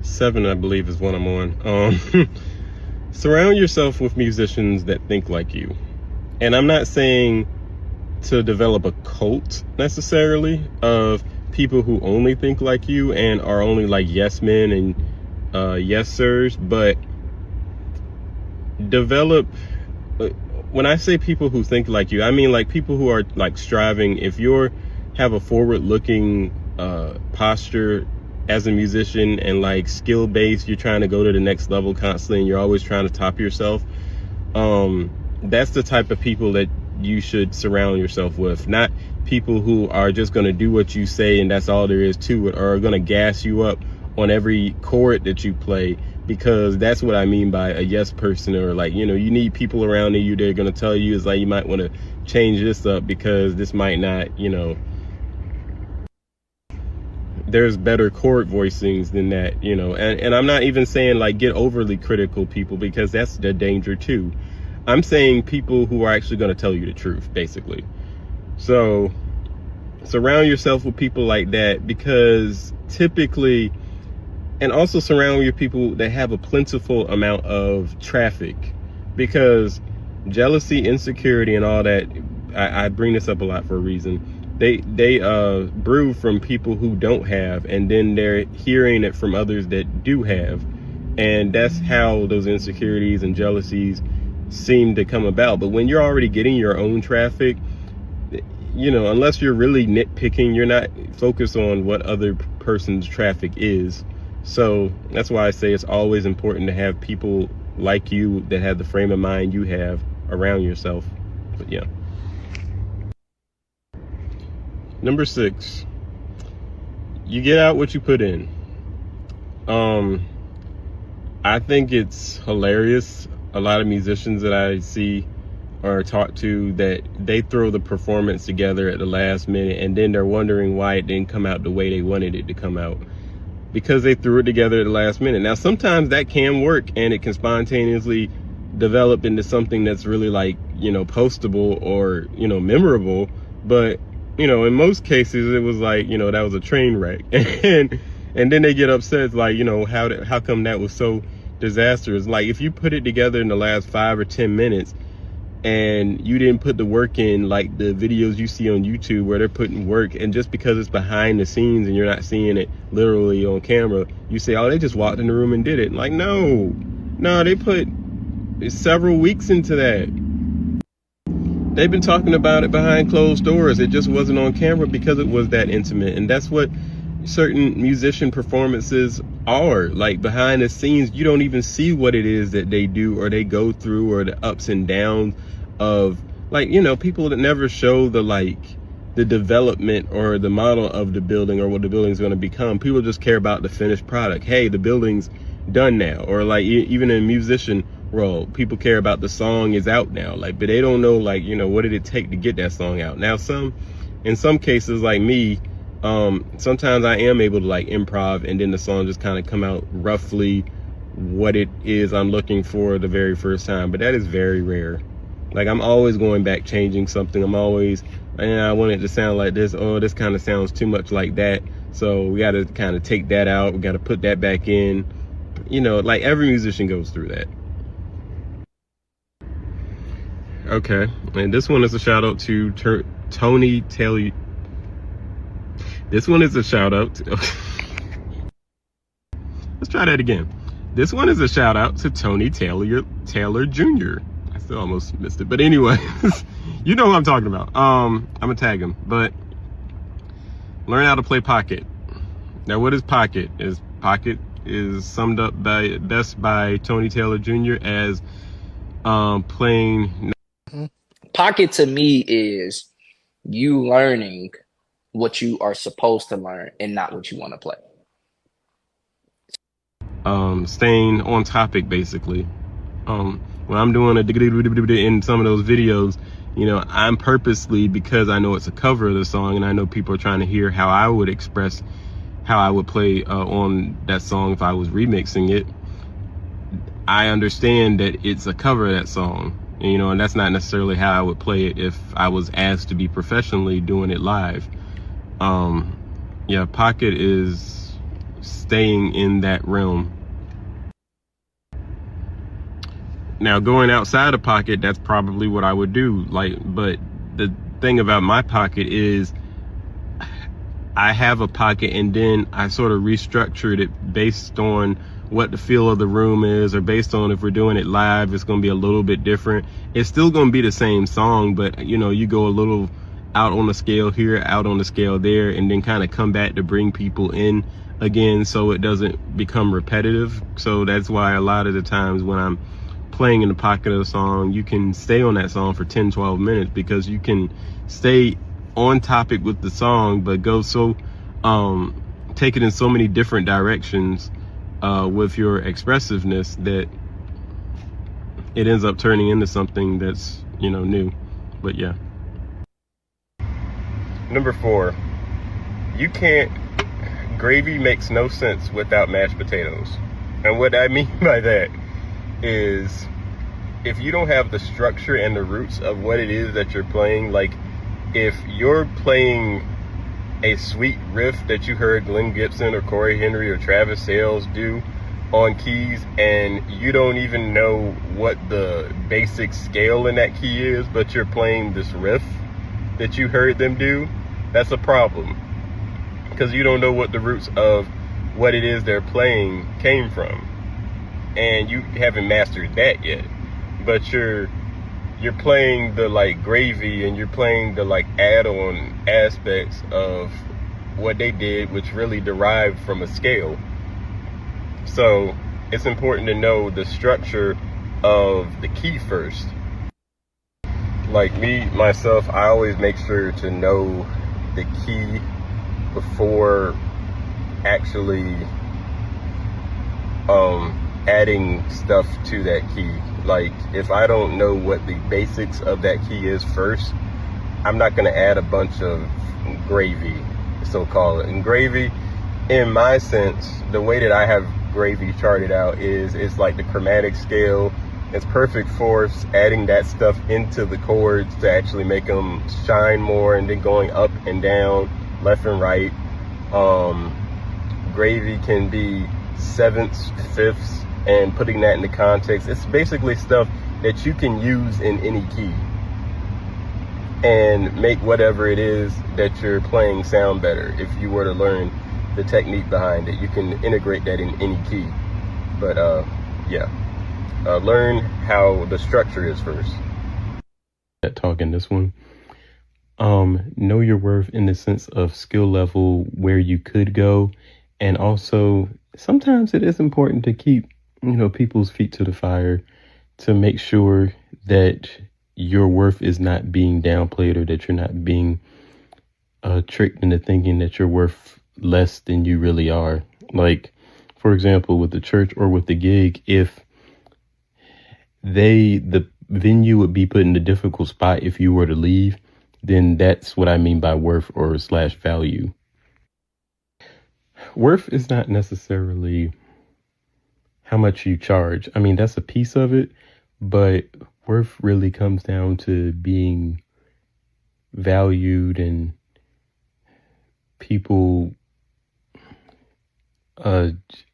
7, I believe, is what I'm on. Surround yourself with musicians that think like you. And I'm not saying to develop a cult necessarily of people who only think like you and are only like yes men and yes sirs, but develop, when I say people who think like you, I mean like people who are like striving. If you're have a forward looking posture as a musician and like skill based, you're trying to go to the next level constantly and you're always trying to top yourself, that's the type of people that you should surround yourself with. Not people who are just going to do what you say and that's all there is to it, or are going to gas you up on every chord that you play, because that's what I mean by a yes person. Or like, you know, you need people around you that are going to tell you, is like, you might want to change this up because this might not, you know, there's better chord voicings than that, you know. And I'm not even saying like get overly critical people, because that's the danger too. I'm saying people who are actually going to tell you the truth, basically. So surround yourself with people like that, because typically, and also surround your people that have a plentiful amount of traffic, because jealousy, insecurity, and all that, I bring this up a lot for a reason. They brew from people who don't have, and then they're hearing it from others that do have, and that's how those insecurities and jealousies seem to come about. But when you're already getting your own traffic, you know, unless you're really nitpicking, you're not focused on what other person's traffic is. So that's why I say it's always important to have people like you that have the frame of mind you have around yourself. But yeah. Number 6, you get out what you put in. I think it's hilarious. A lot of musicians that I see or talk to, that they throw the performance together at the last minute and then they're wondering why it didn't come out the way they wanted it to come out, because they threw it together at the last minute. Now, sometimes that can work and it can spontaneously develop into something that's really like, you know, postable or, you know, memorable. But, you know, in most cases it was like, you know, that was a train wreck. and then they get upset. It's like, you know, how come that was so disastrous? Like, if you put it together in the last 5 or 10 minutes and you didn't put the work in, like the videos you see on YouTube where they're putting work, and just because it's behind the scenes and you're not seeing it literally on camera, you say, oh, they just walked in the room and did it. Like, no, they put several weeks into that. They've been talking about it behind closed doors. It just wasn't on camera because it was that intimate. And that's what certain musician performances are like. Behind the scenes, you don't even see what it is that they do or they go through, or the ups and downs of, like, you know, people that never show the, like, the development or the model of the building or what the building's going to become. People just care about the finished product. Hey, the building's done now. Or like, even in musician role, people care about the song is out now, like, but they don't know, like, you know, what did it take to get that song out. Now, in some cases, like me, sometimes I am able to like improv and then the song just kind of come out roughly what it is I'm looking for the very first time, but that is very rare. Like, I'm always going back, changing something. I'm always, and I want it to sound like this. Oh, this kind of sounds too much like that, so we got to kind of take that out. We got to put that back in. You know, like every musician goes through that. Okay, and this one is a shout out to Tony Taylor. This one is a shout out to, let's try that again. This one is a shout out to Tony Taylor Jr. I still almost missed it, but anyway, you know who I'm talking about. I'm gonna tag him. But learn how to play pocket. Now, what is pocket? Pocket is summed up best by Tony Taylor Jr. as playing. Pocket to me is you learning what you are supposed to learn and not what you want to play. Staying on topic, basically. When I'm doing in some of those videos, you know, I'm purposely, because I know it's a cover of the song and I know people are trying to hear how I would express how I would play on that song if I was remixing it. I understand that it's a cover of that song, you know, and that's not necessarily how I would play it if I was asked to be professionally doing it live. Yeah, pocket is staying in that realm. Now, going outside of pocket, that's probably what I would do. Like, but the thing about my pocket is I have a pocket and then I sort of restructured it based on what the feel of the room is, or based on if we're doing it live, it's going to be a little bit different. It's still going to be the same song, but you know, you go a little out on the scale here, out on the scale there, and then kind of come back to bring people in again so it doesn't become repetitive. So that's why a lot of the times when I'm playing in the pocket of a song, you can stay on that song for 10-12 minutes, because you can stay on topic with the song but go so take it in so many different directions with your expressiveness that it ends up turning into something that's, you know, new. But yeah. Number 4, gravy makes no sense without mashed potatoes. And what I mean by that is, if you don't have the structure and the roots of what it is that you're playing, like if you're playing a sweet riff that you heard Glenn Gibson or Corey Henry or Travis Sales do on keys, and you don't even know what the basic scale in that key is, but you're playing this riff that you heard them do, that's a problem, because you don't know what the roots of what it is they're playing came from, and you haven't mastered that yet. But you're playing the like gravy, and you're playing the like add-on aspects of what they did, which really derived from a scale. So it's important to know the structure of the key first. Like me, myself, I always make sure to know the key before actually adding stuff to that key. Like if I don't know what the basics of that key is first, I'm not going to add a bunch of gravy, so call it. And gravy, in my sense, the way that I have gravy charted out is it's like the chromatic scale. It's perfect fourths, adding that stuff into the chords to actually make them shine more, and then going up and down, left and right. Gravy can be sevenths, fifths, and putting that into context. It's basically stuff that you can use in any key and make whatever it is that you're playing sound better. If you were to learn the technique behind it, you can integrate that in any key. But learn how the structure is first. That talk in this one. Know your worth in the sense of skill level, where you could go, and also sometimes it is important to keep, you know, people's feet to the fire to make sure that your worth is not being downplayed, or that you're not being tricked into thinking that you're worth less than you really are. Like, for example, with the church or with the gig, if the venue would be put in a difficult spot if you were to leave, then that's what I mean by worth or / value. Worth is not necessarily how much you charge. I mean, that's a piece of it, but worth really comes down to being valued and people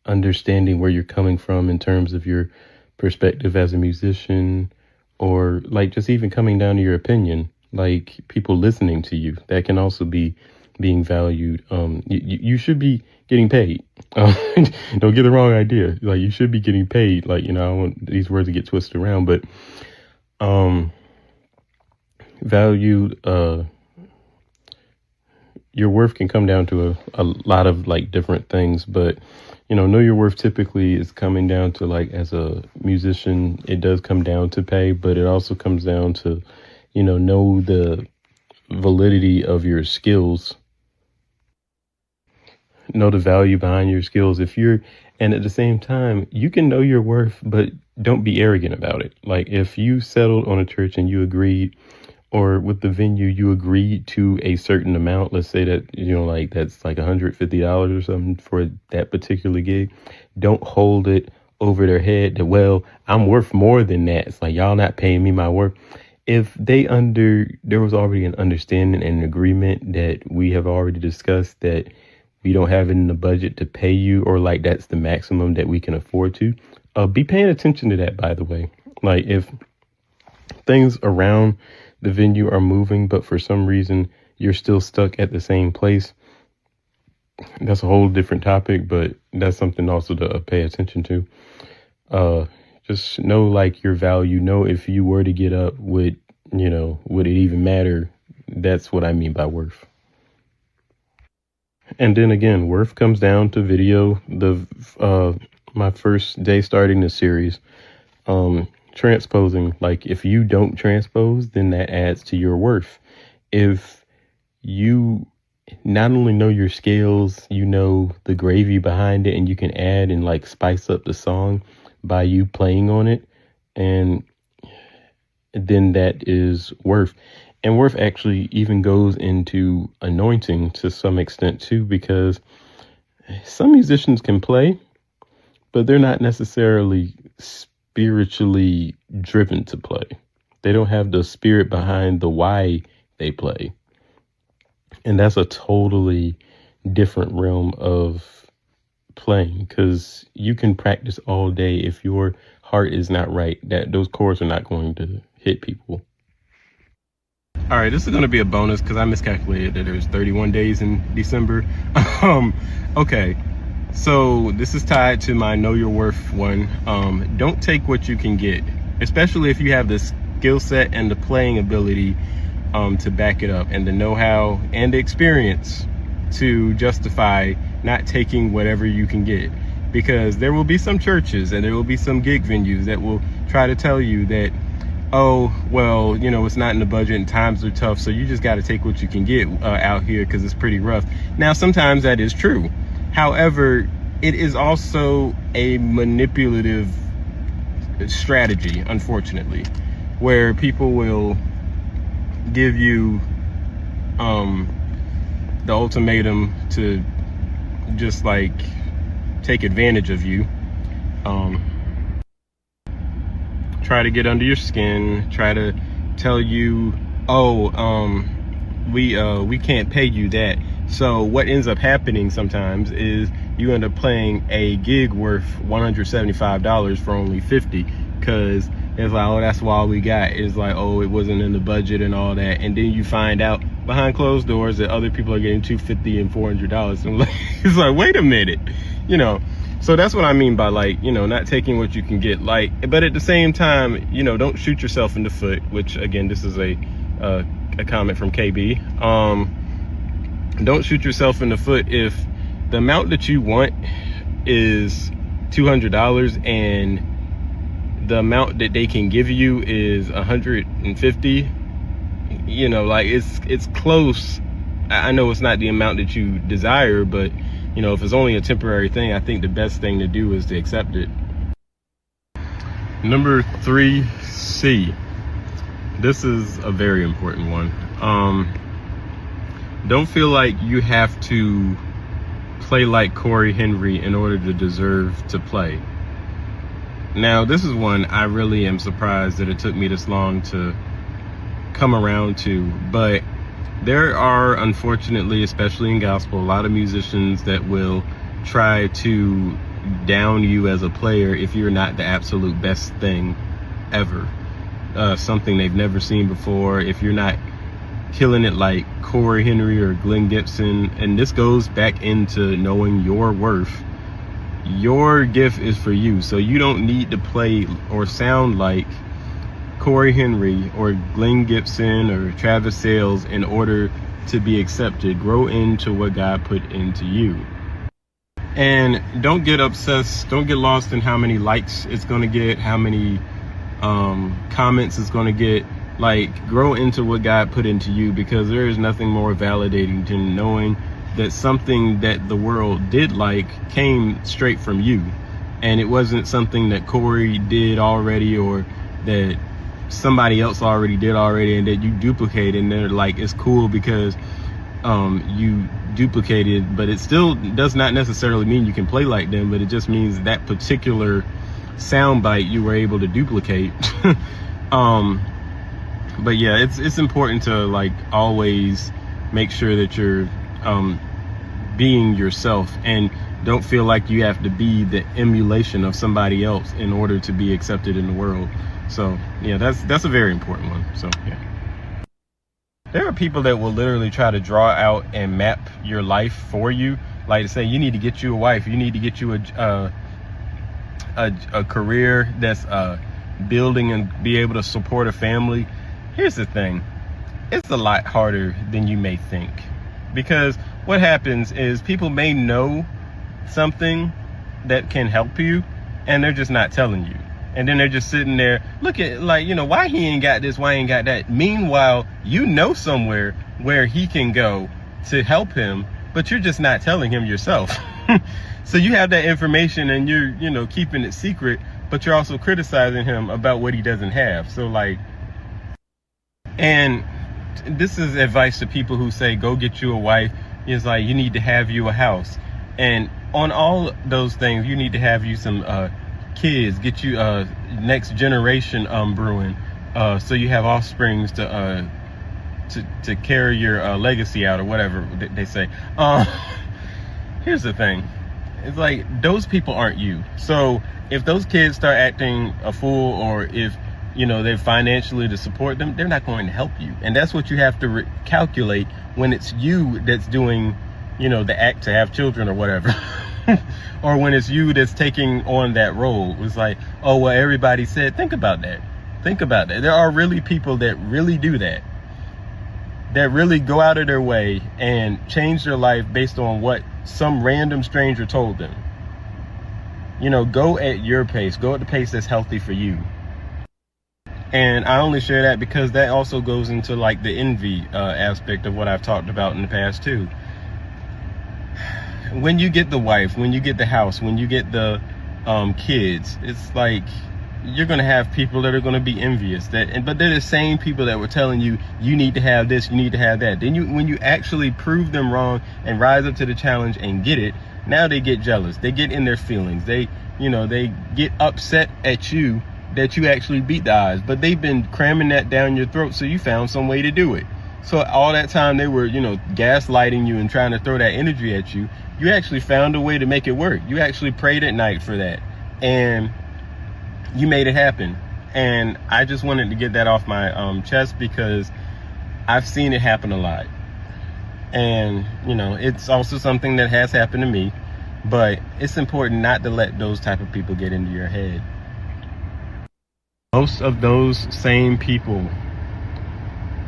understanding where you're coming from in terms of your perspective as a musician, or like just even coming down to your opinion, like people listening to you. That can also be being valued. You should be getting paid. Don't get the wrong idea. Like, you should be getting paid. Like, you know, I don't want these words to get twisted around, but valued, your worth can come down to a lot of like different things, but you know your worth typically is coming down to, like, as a musician, it does come down to pay, but it also comes down to, you know the validity of your skills, know the value behind your skills. And at the same time, you can know your worth, but don't be arrogant about it. Like, if you settled on a church and you agreed, or with the venue, you agreed to a certain amount, let's say that, you know, like that's like $150 or something for that particular gig. Don't hold it over their head that, well, I'm worth more than that. It's like, y'all not paying me my worth. If there was already an understanding and an agreement that we have already discussed that we don't have it in the budget to pay you, or like that's the maximum that we can afford to, be paying attention to that, by the way. Like, if things around the venue are moving, but for some reason you're still stuck at the same place. That's a whole different topic, but that's something also to pay attention to. Just know like your value. Know if you were to get up, would it even matter? That's what I mean by worth. And then again, worth comes down to video. My first day starting the series, transposing. Like if you don't transpose, then that adds to your worth. If you not only know your scales, you know the gravy behind it, and you can add and like spice up the song by you playing on it, and then that is worth. And worth actually even goes into anointing to some extent too, because some musicians can play, but they're not necessarily spiritually driven to play. They don't have the spirit behind the why they play. And that's a totally different realm of playing, because you can practice all day. If your heart is not right, that those chords are not going to hit people. All right, this is going to be a bonus because I miscalculated that there's 31 days in December. Okay, so this is tied to my Know Your Worth one. Don't take what you can get, especially if you have the skill set and the playing ability to back it up, and the know-how and the experience to justify not taking whatever you can get. Because there will be some churches and there will be some gig venues that will try to tell you that, oh, well, it's not in the budget and times are tough, so you just got to take what you can get out here because it's pretty rough. Now, sometimes that is true. However, it is also a manipulative strategy, unfortunately, where people will give you the ultimatum to just like take advantage of you. Try to get under your skin, try to tell you, we can't pay you that. So what ends up happening sometimes is you end up playing a gig worth $175 for only $50, because it's like, oh, that's all we got. It's like, oh, it wasn't in the budget and all that. And then you find out behind closed doors that other people are getting $250 and $400. And it's like, wait a minute, So that's what I mean by like, not taking what you can get. Like, but at the same time, don't shoot yourself in the foot. Which again, this is a comment from KB. Don't shoot yourself in the foot if the amount that you want is $200 and the amount that they can give you is $150. Like it's close. I know it's not the amount that you desire, but if it's only a temporary thing, I think the best thing to do is to accept it. Number 3C. This is a very important one. Don't feel like you have to play like Corey Henry in order to deserve to play. Now, this is one I really am surprised that it took me this long to come around to, but there are, unfortunately, especially in gospel, a lot of musicians that will try to down you as a player if you're not the absolute best thing ever. Something they've never seen before. If you're not killing it like Corey Henry or Glenn Gibson, and this goes back into knowing your worth. Your gift is for you, so you don't need to play or sound like Corey Henry or Glenn Gibson or Travis Sales in order to be accepted. Grow into what God put into you. And don't get obsessed, don't get lost in how many likes it's going to get, how many comments it's going to get. Like, grow into what God put into you, because there is nothing more validating than knowing that something that the world did like came straight from you, and it wasn't something that Corey did already or that somebody else already did and that you duplicated, and they're like, it's cool because you duplicated, but it still does not necessarily mean you can play like them, but it just means that particular soundbite you were able to duplicate. But yeah, it's important to like always make sure that you're being yourself, and don't feel like you have to be the emulation of somebody else in order to be accepted in the world. So yeah, that's a very important one. So yeah. There are people that will literally try to draw out and map your life for you. Like to say, you need to get you a wife, you need to get you a career that's building and be able to support a family. Here's the thing, it's a lot harder than you may think, because what happens is people may know something that can help you and they're just not telling you, and then they're just sitting there, look at, like, you know, why he ain't got this, why he ain't got that. Meanwhile, you know somewhere where he can go to help him, but you're just not telling him yourself. So you have that information and you're, you know, keeping it secret, but you're also criticizing him about what he doesn't have. So like, and this is advice to people who say, go get you a wife. It's like, you need to have you a house. And on all those things, you need to have you some kids, get you next generation brewing, so you have offsprings to carry your legacy out, or whatever they say. Here's the thing, it's like, those people aren't you. So if those kids start acting a fool, or if, you know, they're financially to support them, they're not going to help you. And that's what you have to calculate when it's you that's doing, you know, the act to have children or whatever. Or when it's you that's taking on that role. It's like, oh, well, everybody said. Think about that. Think about that. There are really people that really do that, that really go out of their way and change their life based on what some random stranger told them. You know, go at your pace. Go at the pace that's healthy for you. And I only share that because that also goes into like the envy aspect of what I've talked about in the past too. When you get the wife, when you get the house, when you get the kids, it's like, you're going to have people that are going to be envious. But they're the same people that were telling you, you need to have this, you need to have that. Then when you actually prove them wrong and rise up to the challenge and get it, now they get jealous. They get in their feelings. They get upset at you that you actually beat the odds. But they've been cramming that down your throat, so you found some way to do it. So all that time they were, gaslighting you and trying to throw that energy at you, you actually found a way to make it work. You actually prayed at night for that, and you made it happen. And I just wanted to get that off my chest, because I've seen it happen a lot. And, it's also something that has happened to me, but it's important not to let those type of people get into your head. Most of those same people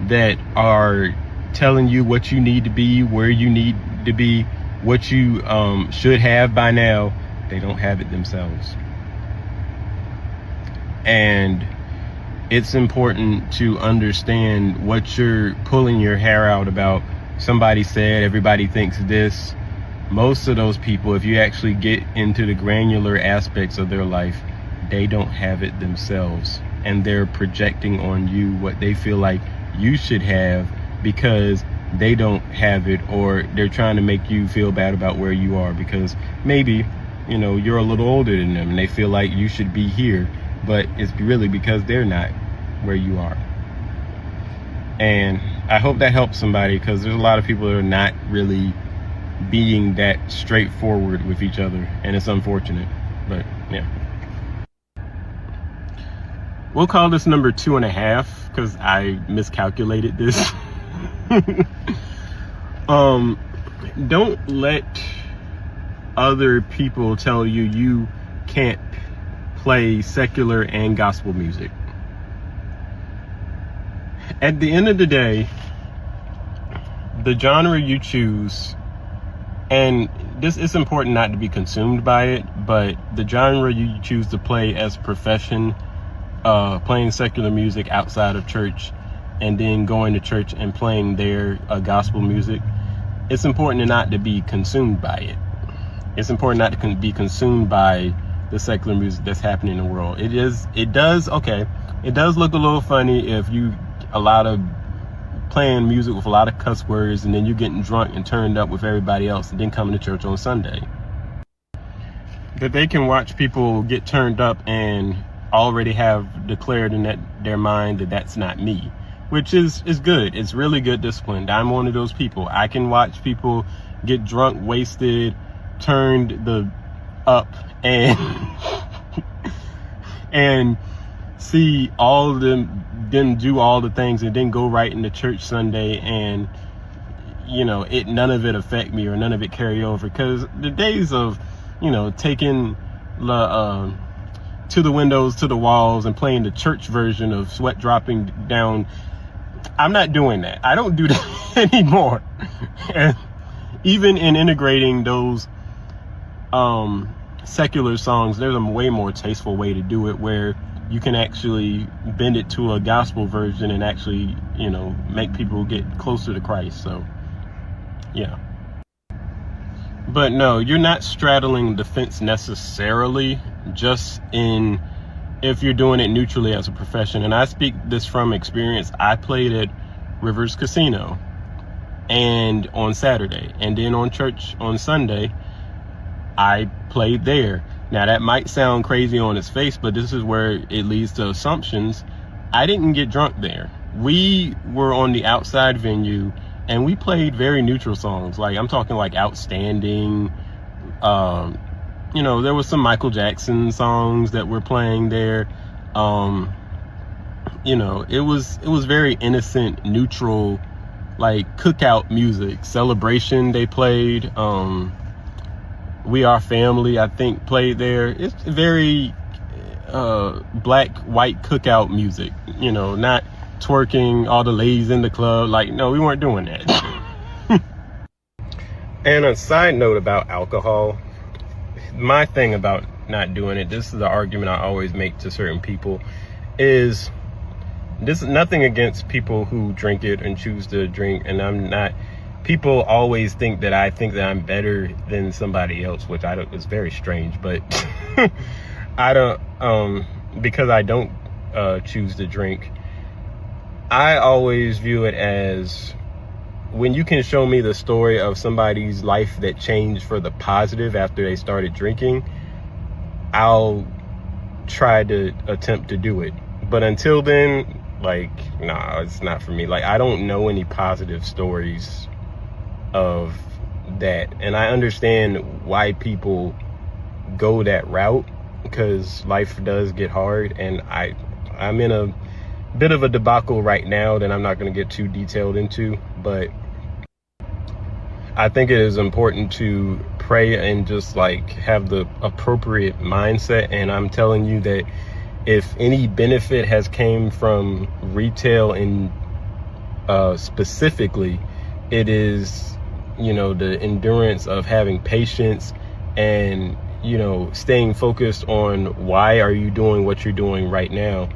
that are telling you what you need to be, where you need to be, what you should have by now, they don't have it themselves. And it's important to understand what you're pulling your hair out about. Somebody said, everybody thinks this. Most of those people, if you actually get into the granular aspects of their life, they don't have it themselves, and they're projecting on you what they feel like you should have because they don't have it, or they're trying to make you feel bad about where you are because maybe you're a little older than them and they feel like you should be here, but it's really because they're not where you are. And I hope that helps somebody, because there's a lot of people that are not really being that straightforward with each other, and it's unfortunate. But yeah, we'll call this number 2.5 because I miscalculated this. Don't let other people tell you you can't play secular and gospel music. At the end of the day, the genre you choose, and this is important not to be consumed by it, but the genre you choose to play as a profession, playing secular music outside of church and then going to church and playing their gospel music, it's important not to be consumed by it. It's important not to be consumed by the secular music that's happening in the world. It does look a little funny if you a lot of playing music with a lot of cuss words and then you're getting drunk and turned up with everybody else and then coming to church on Sunday. That they can watch people get turned up and already have declared in their mind that that's not me, which is good. It's really good discipline. I'm one of those people. I can watch people get drunk, wasted, turned up, and and see all of them do all the things and then go right into church Sunday, and none of it affect me or none of it carry over. Because the days of taking the to the windows, to the walls, and playing the church version of Sweat Dropping Down, I'm not doing that. I don't do that anymore. And even in integrating those secular songs, there's a way more tasteful way to do it, where you can actually bend it to a gospel version and actually make people get closer to Christ. So yeah. But no, you're not straddling the fence necessarily, just in if you're doing it neutrally as a profession. And I speak this from experience. I played at Rivers Casino and on Saturday, and then on church on Sunday I played there. Now that might sound crazy on its face, but this is where it leads to assumptions. I didn't get drunk there. We were on the outside venue and we played very neutral songs. Like, I'm talking like Outstanding. There was some Michael Jackson songs that we're playing there. It was very innocent, neutral, like cookout music. Celebration they played. We Are Family, I think, played there. It's very black, white cookout music. Not twerking, all the ladies in the club. Like, no, we weren't doing that. And a side note about alcohol, my thing about not doing it, this is the argument I always make to certain people, is this is nothing against people who drink it and choose to drink, and I'm not. People always think that I think that I'm better than somebody else, which I don't. It's very strange, but I don't. Because I don't choose to drink, I always view it as, when you can show me the story of somebody's life that changed for the positive after they started drinking, I'll try to attempt to do it. But until then, like, nah, it's not for me. Like, I don't know any positive stories of that. And I understand why people go that route, because life does get hard. And I'm in a bit of a debacle right now that I'm not going to get too detailed into, but I think it is important to pray and just like have the appropriate mindset. And I'm telling you that if any benefit has came from retail, and specifically, it is, the endurance of having patience and, staying focused on why are you doing what you're doing right now.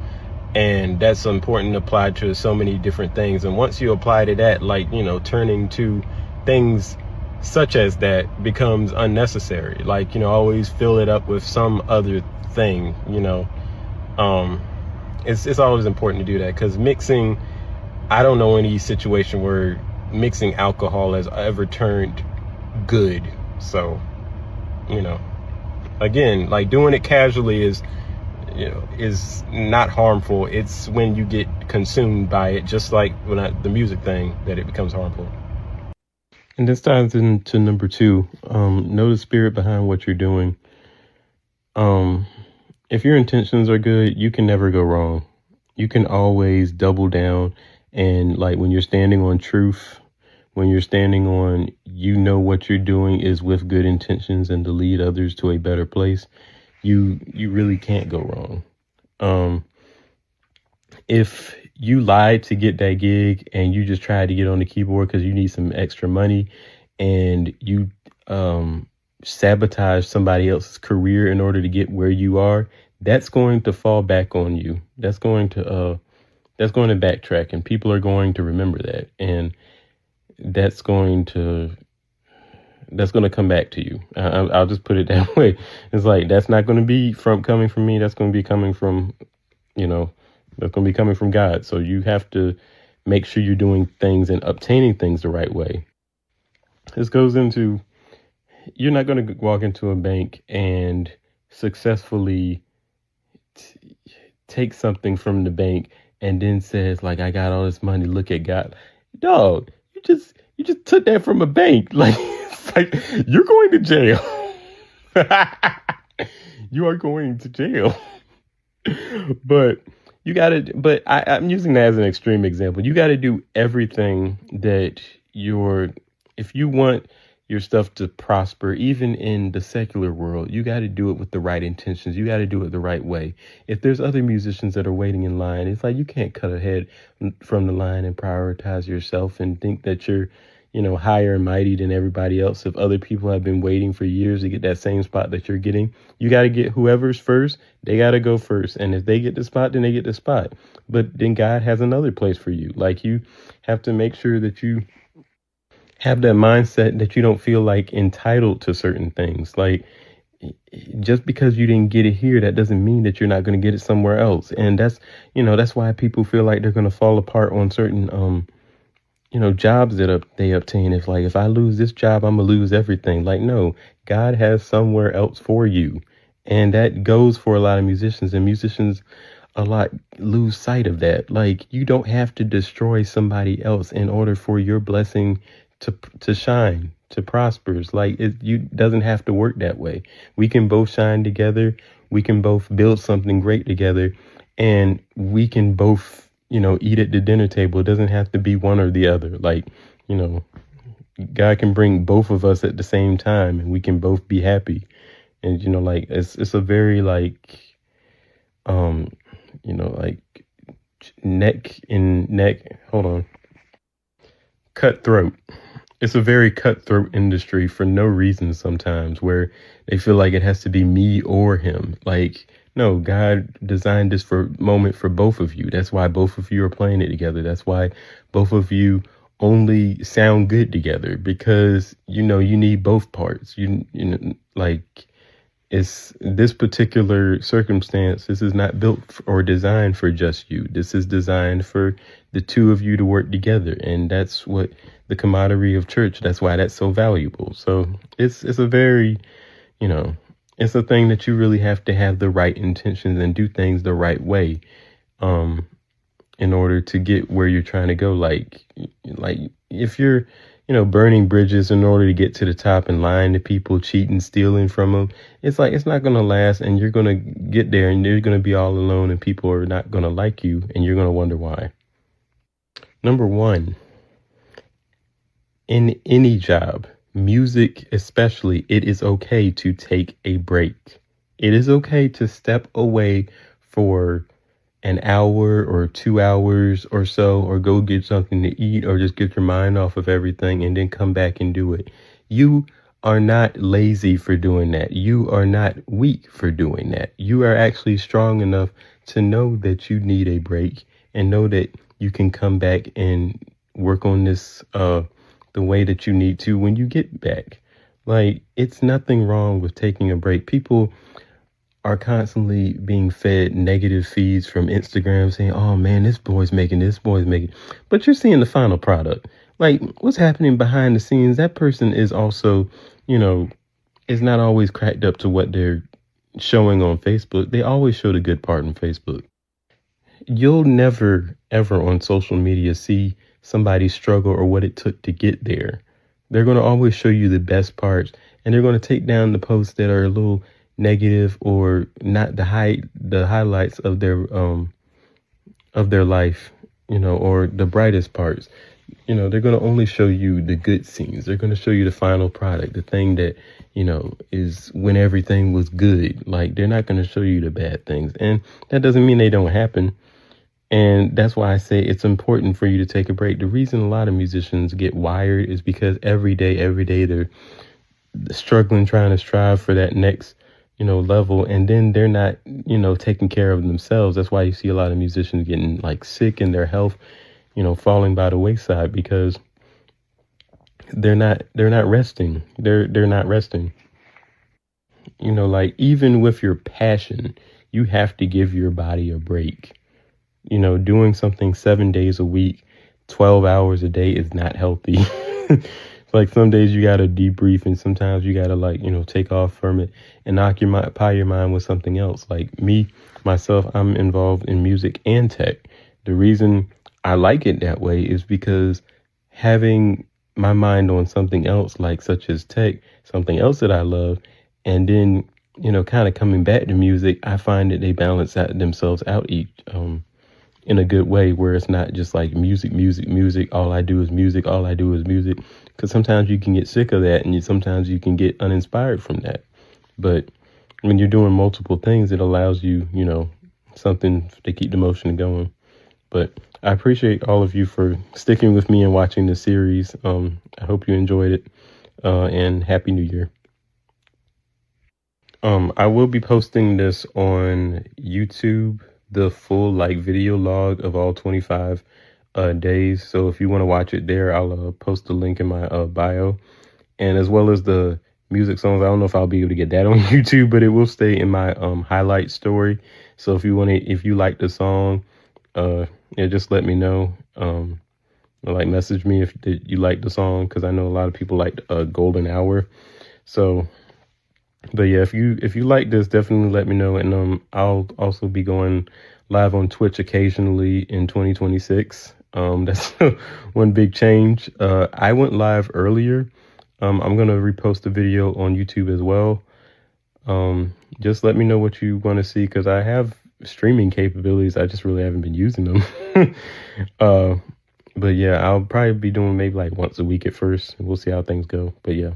And that's important to apply to so many different things. And once you apply to that, like, turning to things such as that becomes unnecessary. Like, always fill it up with some other thing, it's always important to do that, because mixing, I don't know any situation where mixing alcohol has ever turned good. So, again, like, doing it casually is not harmful. It's when you get consumed by it, just like the music thing, that it becomes harmful. And this ties into number 2. Know the spirit behind what you're doing. If your intentions are good, you can never go wrong. You can always double down. And like, when you're standing on truth, when you're standing on, what you're doing is with good intentions and to lead others to a better place, you really can't go wrong. If you lied to get that gig and you just tried to get on the keyboard because you need some extra money, and you sabotage somebody else's career in order to get where you are, that's going to fall back on you. That's going to backtrack, and people are going to remember that, and that's going to come back to you. I'll just put it that way. It's like, that's not going to be coming from me. That's going to be coming from, that's going to be coming from God. So you have to make sure you're doing things and obtaining things the right way. This goes into, you're not going to walk into a bank and successfully take something from the bank and then says, like, I got all this money, look at God. Dog, you just took that from a bank. Like, it's like, you're going to jail. You are going to jail. But You got to, but I'm using that as an extreme example. You got to do everything that your, if you want your stuff to prosper, even in the secular world, you got to do it with the right intentions. You got to do it the right way. If there's other musicians that are waiting in line, it's like you can't cut ahead from the line and prioritize yourself and think that you're, higher and mighty than everybody else. If other people have been waiting for years to get that same spot that you're getting, you got to get whoever's first. They got to go first. And if they get the spot, then they get the spot. But then God has another place for you. Like, you have to make sure that you have that mindset that you don't feel like entitled to certain things. Like, just because you didn't get it here, that doesn't mean that you're not going to get it somewhere else. And that's why people feel like they're going to fall apart on certain, jobs that they obtain. It's like, if I lose this job, I'm gonna lose everything. Like, no, God has somewhere else for you. And that goes for a lot of musicians, and musicians a lot lose sight of that. Like, you don't have to destroy somebody else in order for your blessing to shine, to prosper. It's like, you doesn't have to work that way. We can both shine together. We can both build something great together, and we can both, eat at the dinner table. It doesn't have to be one or the other. Like, you know, God can bring both of us at the same time, and we can both be happy. And like, it's a very, like, um, like, neck and neck. Hold on. Cutthroat. It's a very cutthroat industry for no reason sometimes, where they feel like it has to be me or him. Like, no, God designed this moment for both of you. That's why both of you are playing it together. That's why both of you only sound good together, because you need both parts. Like, it's this particular circumstance. This is not built or designed for just you. This is designed for the two of you to work together. And that's what the camaraderie of church, that's why that's so valuable. So it's a very, it's a thing that you really have to have the right intentions and do things the right way, in order to get where you're trying to go. Like if you're, burning bridges in order to get to the top and lying to people, cheating, stealing from them, it's like, it's not going to last, and you're going to get there and you're going to be all alone, and people are not going to like you, and you're going to wonder why. Number one, in any job, music especially, it is okay to take a break. It is okay to step away for an hour or 2 hours or so, or go get something to eat, or just get your mind off of everything and then come back and do it. You are not lazy for doing that. You are not weak for doing that. You are actually strong enough to know that you need a break, and know that you can come back and work on this the way that you need to when you get back. Like, it's nothing wrong with taking a break. People are constantly being fed negative feeds from Instagram saying, oh man, this boy's making, but you're seeing the final product. Like, what's happening behind the scenes, that person is also, is not always cracked up to what they're showing on Facebook. They always show the good part on Facebook. You'll never, ever on social media see somebody's struggle or what it took to get there. They're going to always show you the best parts, and they're going to take down the posts that are a little negative or not the highlights of their life, or the brightest parts. They're going to only show you the good scenes. They're going to show you the final product, the thing that, is when everything was good. Like, they're not going to show you the bad things. And that doesn't mean they don't happen. And that's why I say it's important for you to take a break. The reason a lot of musicians get wired is because every day they're struggling, trying to strive for that next, level. And then they're not, taking care of themselves. That's why you see a lot of musicians getting like sick, and their health, falling by the wayside, because they're not resting. They're not resting. Like, even with your passion, you have to give your body a break. Doing something 7 days a week, 12 hours a day is not healthy. Like, some days you got to debrief, and sometimes you got to, like, take off from it and occupy your mind with something else. Like myself, I'm involved in music and tech. The reason I like it that way is because having my mind on something else, like such as tech, something else that I love, and then, kind of coming back to music, I find that they balance themselves out in a good way, where it's not just like music, music, music. All I do is music. All I do is music. Because sometimes you can get sick of that, and sometimes you can get uninspired from that. But when you're doing multiple things, it allows you, something to keep the motion going. But I appreciate all of you for sticking with me and watching the series. I hope you enjoyed it, and Happy New Year. I will be posting this on YouTube, the full like video log of all 25 days. So if you want to watch it there, I'll post the link in my bio, and as well as the music songs. I don't know if I'll be able to get that on YouTube, but it will stay in my highlight story. So if you like the song, yeah, just let me know. Or like message me if you like the song, because I know a lot of people like Golden Hour. So, but yeah, if you like this, definitely let me know, and I'll also be going live on Twitch occasionally in 2026. That's one big change. I went live earlier. I'm gonna repost the video on YouTube as well. Just let me know what you want to see, because I have streaming capabilities. I just really haven't been using them. But yeah, I'll probably be doing maybe like once a week at first. We'll see how things go. But yeah.